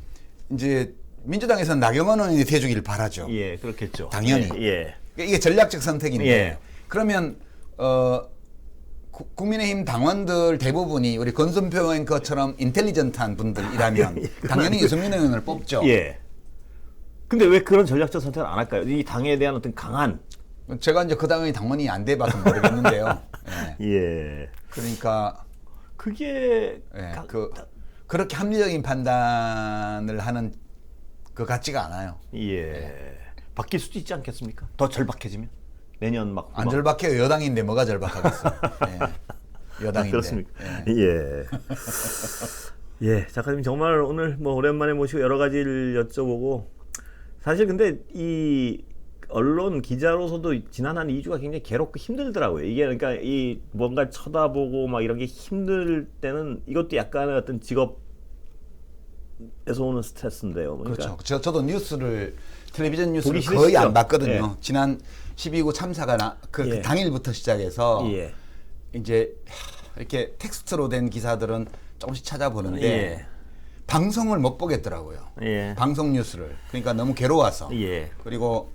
이제 민주당에서는 나경원 의원이 돼주길 바라죠. 그렇겠죠. 당연히. 이게 전략적 선택인데 그러면 국민의힘 당원들 대부분이 우리 권순표 앵커처럼 인텔리전트한 분들이라면 당연히 유승민 의원을 뽑죠. 근데 왜 그런 전략적 선택을 안 할까요? 이 당에 대한 어떤 강한. 제가 이제 그 당의 당원이 안 돼봐서 모르겠는데요. 그러니까 그게 그렇게 합리적인 판단을 하는 것 같지가 않아요. 바뀔 수도 있지 않겠습니까? 더 절박해지면 내년 막 안 절박해요. 여당인데 뭐가 절박하겠어. 여당인데. 그렇습니까? 작가님 정말 오늘 뭐 오랜만에 모시고 여러 가지를 여쭤보고 사실 근데 이 언론 기자로서도 지난 한 2주가 굉장히 괴롭고 힘들더라고요. 이게 그러니까 이 뭔가 쳐다보고 막 이런 게 힘들 때는 이것도 약간의 어떤 직업에서 오는 스트레스인데요. 그러니까. 그렇죠. 저도 텔레비전 뉴스를 거의 안 봤거든요. 지난 12구 참사가 그 당일부터 시작해서 이제 이렇게 텍스트로 된 기사들은 조금씩 찾아보는데 방송을 못 보겠더라고요. 방송 뉴스를. 그러니까 너무 괴로워서. 그리고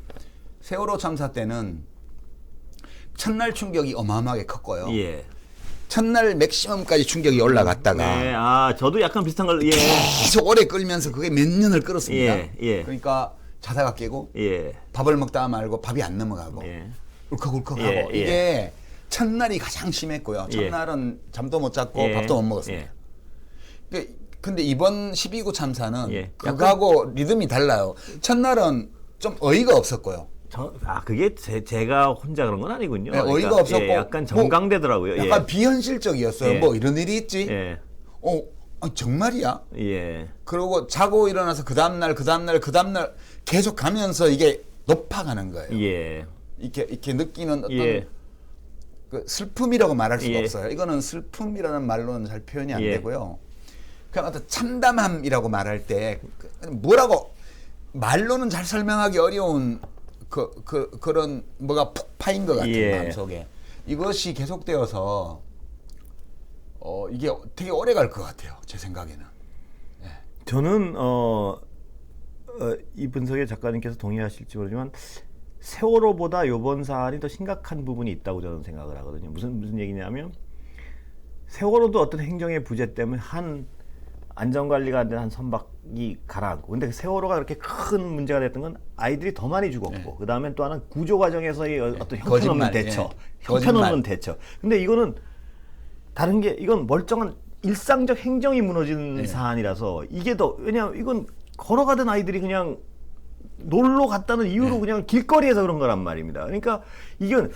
세월호 참사 때는 첫날 충격이 어마어마하게 컸고요. 첫날 맥시멈까지 충격이 올라갔다가 저도 약간 비슷한 걸 계속 오래 끌면서 그게 몇 년을 끌었습니다. 그러니까 자다가 깨고 밥을 먹다가 말고 밥이 안 넘어가고 울컥울컥하고 이게 첫날이 가장 심했고요. 첫날은 잠도 못 잤고 밥도 못 먹었습니다. 근데 이번 12구 참사는 그거하고 리듬이 달라요. 첫날은 좀 어이가 없었고요. 그게 제가 혼자 그런 건 아니군요. 어이가 없었고 약간 정강되더라고요. 약간 비현실적이었어요. 뭐 이런 일이 있지? 정말이야? 그러고 자고 일어나서 그 다음날 계속 가면서 이게 높아가는 거예요. 이렇게 느끼는 어떤 그 슬픔이라고 말할 수가 없어요. 이거는 슬픔이라는 말로는 잘 표현이 안 되고요. 그냥 어떤 참담함이라고 말할 때 뭐라고 말로는 잘 설명하기 어려운 그런 뭐가 푹 파인 것 같은 마음속에 이것이 계속되어서 이게 되게 오래 갈 것 같아요. 제 생각에는. 저는 이 분석에 작가님께서 동의하실지 모르지만 세월호보다 이번 사안이 더 심각한 부분이 있다고 저는 생각을 하거든요. 무슨 얘기냐면 세월호도 어떤 행정의 부재 때문에 한 안전관리가 안 된 한 선박이 가라앉고 근데 세월호가 그렇게 큰 문제가 됐던 건 아이들이 더 많이 죽었고 그 다음에 또 하나는 구조 과정에서의 어떤 형편없는 대처 형편없는 대처 근데 이거는 다른 게 이건 멀쩡한 일상적 행정이 무너진 사안이라서 이게 더 왜냐하면 이건 걸어가던 아이들이 그냥 놀러 갔다는 이유로 그냥 길거리에서 그런 거란 말입니다. 그러니까 이건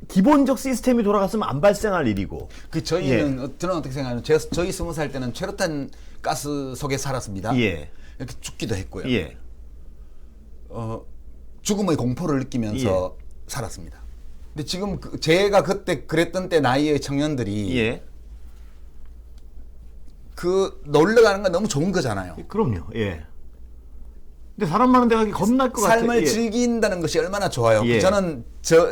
기본적 시스템이 돌아갔으면 안 발생할 일이고. 저희는 저는 어떻게 생각하냐면 저희 20살 때는 최루탄 가스 속에 살았습니다. 이렇게 죽기도 했고요. 죽음의 공포를 느끼면서 살았습니다. 근데 지금 제가 그때 그랬던 때 나이의 청년들이 그 놀러 가는 건 너무 좋은 거잖아요. 그럼요. 근데 사람 많은 데 가기 겁날 것 같아요. 삶을 즐긴다는 것이 얼마나 좋아요. 저는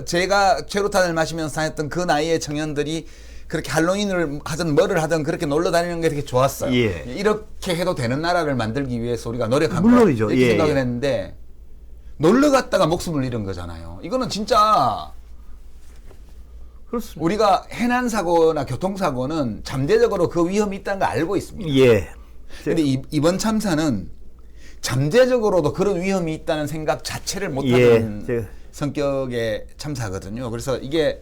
제가 최루탄을 마시면서 다녔던 그 나이의 청년들이 그렇게 할로윈을 하든 뭐를 하든 그렇게 놀러 다니는 게 되게 좋았어요. 이렇게 해도 되는 나라를 만들기 위해서 우리가 노력한 거 이렇게 생각을 했는데 놀러 갔다가 목숨을 잃은 거잖아요. 이거는 진짜 그렇습니다. 우리가 해난 사고나 교통사고는 잠재적으로 그 위험이 있다는 걸 알고 있습니다. 근데 이번 참사는 잠재적으로도 그런 위험이 있다는 생각 자체를 못하는 성격의 참사거든요. 그래서 이게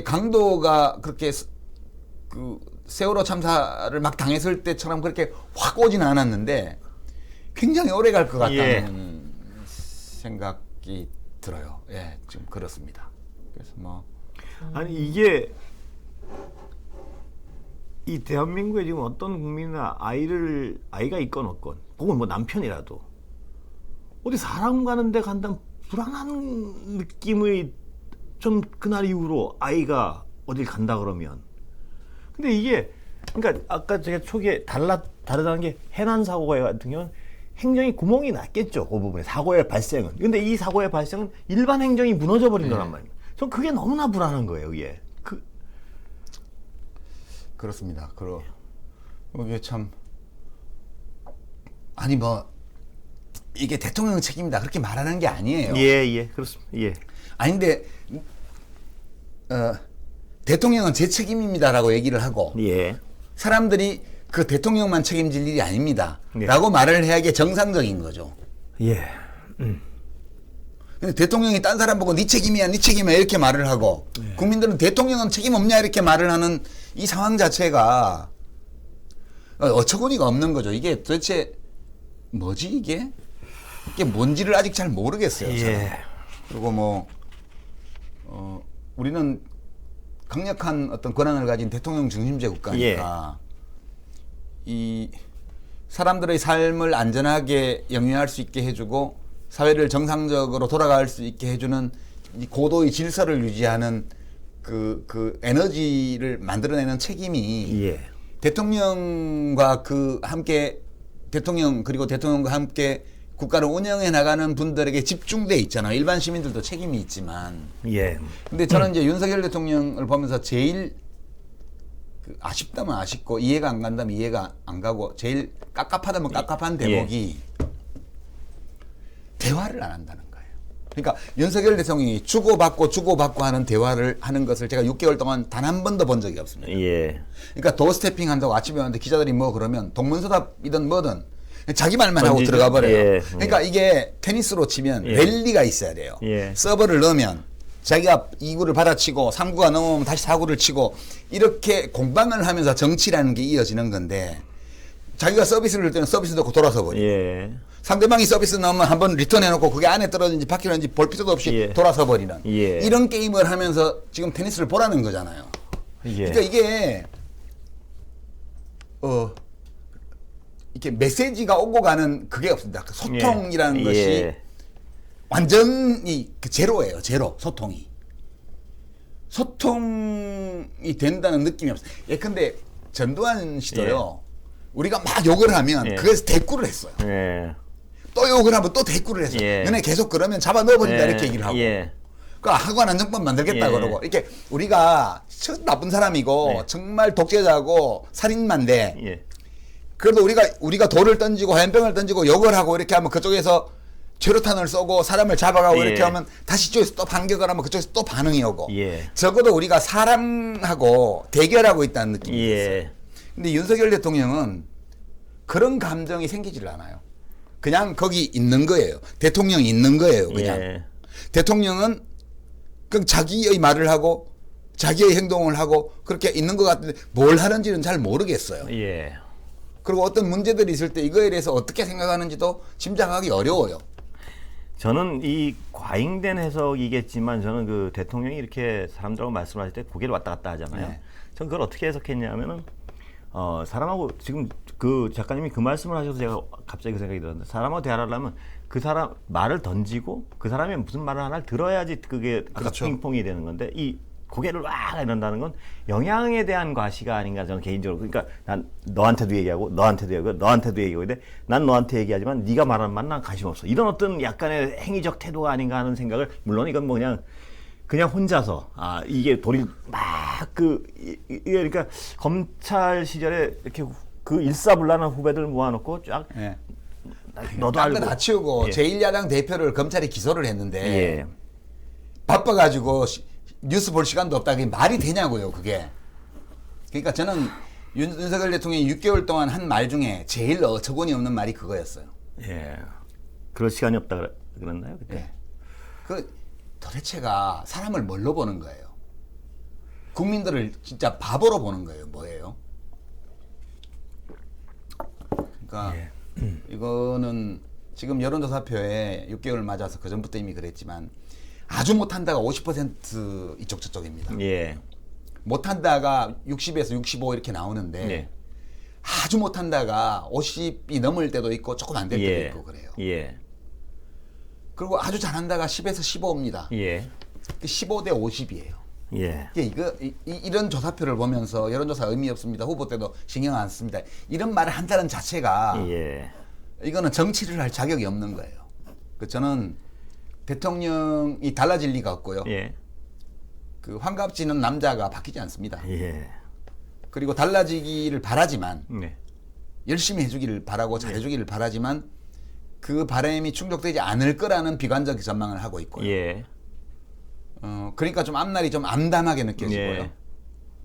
강도가 그렇게 그 세월호 참사를 막 당했을 때처럼 그렇게 확 오지는 않았는데 굉장히 오래 갈 것 같다는 생각이 들어요. 좀 그렇습니다. 그래서 뭐 아니 이게 이 대한민국에 지금 어떤 국민이나 아이가 있건 없건 혹은 뭐 남편이라도 어디 사람 가는데 간다면 불안한 느낌의 좀 그날 이후로 아이가 어딜 간다 그러면 근데 이게 그러니까 아까 제가 초기에 다르다는 게 해난 사고 같은 경우는 행정이 구멍이 났겠죠. 그 부분에 사고의 발생은. 근데 이 사고의 발생은 일반 행정이 무너져 버린 거란 말이에요. 전 그게 너무나 불안한 거예요. 이게. 그렇습니다. 이게 참 아니 뭐 이게 대통령 책임이다 그렇게 말하는 게 아니에요. 그렇습니다. 아닌데 대통령은 제 책임입니다라고 얘기를 하고 사람들이 그 대통령만 책임질 일이 아닙니다. 라고 말을 해야 이게 정상적인 거죠. 근데 대통령이 딴 사람 보고 네 책임이야 이렇게 말을 하고 국민들은 대통령은 책임 없냐 이렇게 말을 하는 이 상황 자체가 어처구니가 없는 거죠. 이게 도대체 뭐지 이게 뭔지를 아직 잘 모르겠어요. 그리고 뭐 우리는 강력한 어떤 권한을 가진 대통령 중심제 국가니까 이 사람들의 삶을 안전하게 영위할 수 있게 해주고 사회를 정상적으로 돌아갈 수 있게 해주는 이 고도의 질서를 유지하는 그 에너지를 만들어내는 책임이 대통령과 함께 그리고 대통령과 함께 국가를 운영해 나가는 분들에게 집중돼 있잖아요. 일반 시민들도 책임이 있지만. 근데 저는 이제 윤석열 대통령을 보면서 제일 아쉽다면 아쉽고 이해가 안 간다면 이해가 안 가고 제일 깝깝하다면 깝깝한 대목이 대화를 안 한다는 거예요. 그러니까 윤석열 대통령이 주고받고 하는 대화를 하는 것을 제가 6개월 동안 단 한 번도 본 적이 없습니다. 그러니까 도어스태핑 한다고 아침에 왔는데 기자들이 뭐 그러면 동문서답이든 뭐든 자기 말만 하고 들어가 버려요. 그러니까 이게 테니스로 치면 랠리가 있어야 돼요. 서버를 넣으면 자기가 2구를 받아치고 3구가 넘으면 다시 4구를 치고 이렇게 공방을 하면서 정치라는 게 이어지는 건데 자기가 서비스를 할 때는 서비스 넣고 돌아서 버리고 상대방이 서비스 넣으면 한번 리턴해놓고 그게 안에 떨어지는지 바뀌는지 볼 필요도 없이 돌아서 버리는 이런 게임을 하면서 지금 테니스를 보라는 거잖아요. 그러니까 이게 이렇게 메시지가 오고 가는 그게 없습니다. 그 소통이라는 것이 완전히 제로예요. 소통이 된다는 느낌이 없어요. 예컨대 전두환 씨도요. 우리가 막 욕을 하면 그래서 대꾸를 했어요. 또 욕을 하면 또 대꾸를 했어요. 너네 계속 그러면 잡아 넣어버린다 이렇게 얘기를 하고 그 하관 안정법 만들겠다 그러고 이렇게 우리가 나쁜 사람이고 정말 독재자고 살인마인데 그래도 우리가 돌을 던지고 화염병을 던지고 욕을 하고 이렇게 하면 그쪽에서 최루탄을 쏘고 사람을 잡아가고 이렇게 하면 다시 이쪽에서 또 반격을 하면 그쪽에서 또 반응이 오고 적어도 우리가 사람하고 대결하고 있다는 느낌이 있어요. 근데 윤석열 대통령은 그런 감정이 생기질 않아요. 그냥 거기 있는 거예요. 대통령이 있는 거예요. 그냥 대통령은 그 자기의 말을 하고 자기의 행동을 하고 그렇게 있는 것 같은데 뭘 하는지는 잘 모르겠어요. 그리고 어떤 문제들이 있을 때 이거에 대해서 어떻게 생각하는지도 짐작하기 어려워요. 저는 이 과잉된 해석이겠지만 저는 그 대통령이 이렇게 사람들하고 말씀하실 때 고개를 왔다 갔다 하잖아요. 저는 그걸 어떻게 해석했냐면은 사람하고 지금 그 작가님이 그 말씀을 하셔서 제가 갑자기 그 생각이 들었는데 사람하고 대화를 하려면 그 사람 말을 던지고 그 사람이 무슨 말을 하나를 들어야지 그게 그렇죠. 핑퐁이 되는 건데 이 고개를 와 이런다는 건 영향에 대한 과시가 아닌가 저는 개인적으로. 그러니까 난 너한테도 얘기하고 너한테도 얘기하고 너한테도 얘기하고 근데 난 너한테 얘기하지만 네가 말하는 말 난 관심 없어. 이런 어떤 약간의 행위적 태도가 아닌가 하는 생각을, 물론 이건 뭐 그냥 혼자서 이게 도리 막 그러니까 검찰 시절에 이렇게 그 일사불란한 후배들 모아놓고 쫙 예. 너도 알고 다 치우고 예. 제1야당 대표를 검찰이 기소를 했는데 예. 바빠가지고 뉴스 볼 시간도 없다. 그게 말이 되냐고요, 그게. 그러니까 저는 윤석열 대통령이 6개월 동안 한 말 중에 제일 어처구니 없는 말이 그거였어요. 예. 그럴 시간이 없다 그랬나요 그때? 예. 그 도대체가 사람을 뭘로 보는 거예요? 국민들을 진짜 바보로 보는 거예요, 뭐예요? 그러니까 예. 이거는 지금 여론조사표에 6개월 맞아서 그 전부터 이미 그랬지만 아주 못한다가 50% 이쪽 저쪽입니다. 예. 못한다가 60에서 65 이렇게 나오는데 예. 아주 못한다가 50이 넘을 때도 있고 조금 안 될 때도 예. 있고 그래요. 예. 그리고 아주 잘한다가 10에서 15입니다. 예. 15 대 50이에요. 예. 이런 조사표를 보면서 여론조사 의미 없습니다. 후보 때도 신경 안 씁니다. 이런 말을 한다는 자체가 예. 이거는 정치를 할 자격이 없는 거예요. 저는 대통령이 달라질 리가 없고요. 예. 그 환갑지는 남자가 바뀌지 않습니다. 예. 그리고 달라지기를 바라지만 네. 열심히 해주기를 바라고 잘해주기를 바라지만 그 바람이 충족되지 않을 거라는 비관적 전망을 하고 있고요. 예. 그러니까 좀 앞날이 좀 암담하게 느껴지고요. 예.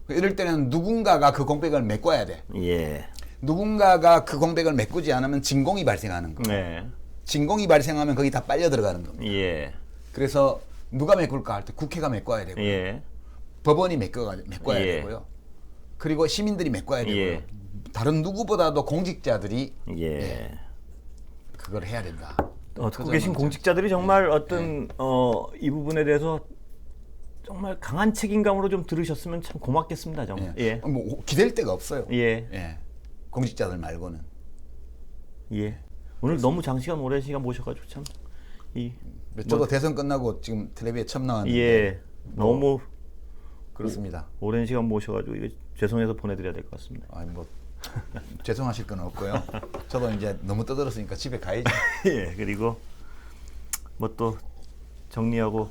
이럴 때는 누군가가 그 공백을 메꿔야 돼. 예. 누군가가 그 공백을 메꾸지 않으면 진공이 발생하는 거예요. 네. 진공이 발생하면 거기 다 빨려 들어가는 겁니다. 예. 그래서 누가 메꿀까 할 때 국회가 메꿔야 되고요. 예. 법원이 메꿔야 예. 되고요. 그리고 시민들이 메꿔야 되고요. 예. 다른 누구보다도 공직자들이 예. 그걸 해야 된다. 듣고 계신 공직자들이 정말 어떤 이 부분에 대해서 정말 강한 책임감으로 좀 들으셨으면 참 고맙겠습니다. 정말. 예. 뭐 기댈 데가 없어요. 예. 예. 공직자들 말고는. 예. 오늘 너무 장시간 오랜 시간 모셔가지고 참 저도 대선 끝나고 지금 텔레비에 처음 나왔는데. 예. 너무 그렇습니다. 오랜 시간 모셔가지고 이거 죄송해서 보내드려야 될 것 같습니다. 아니 뭐 죄송하실 건 없고요. 저도 이제 너무 떠들었으니까 집에 가야죠. 예. 그리고 뭐 또 정리하고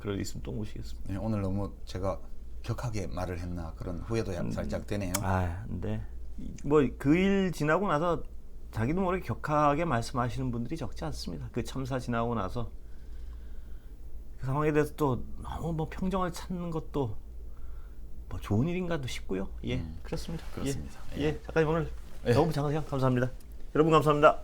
그럴 일 있으면 또 모시겠습니다. 네, 오늘 너무 제가 격하게 말을 했나 그런 후회도 살짝 되네요. 근데 뭐 그 일 지나고 나서 자기도 모르게 격하게 말씀하시는 분들이 적지 않습니다. 그 참사 지나고 나서 그 상황에 대해서 또 너무 뭐 평정을 찾는 것도 뭐 좋은 일인가도 싶고요. 예, 그렇습니다. 그렇습니다. 예, 작가님 오늘 너무 장시간 감사합니다. 여러분 감사합니다.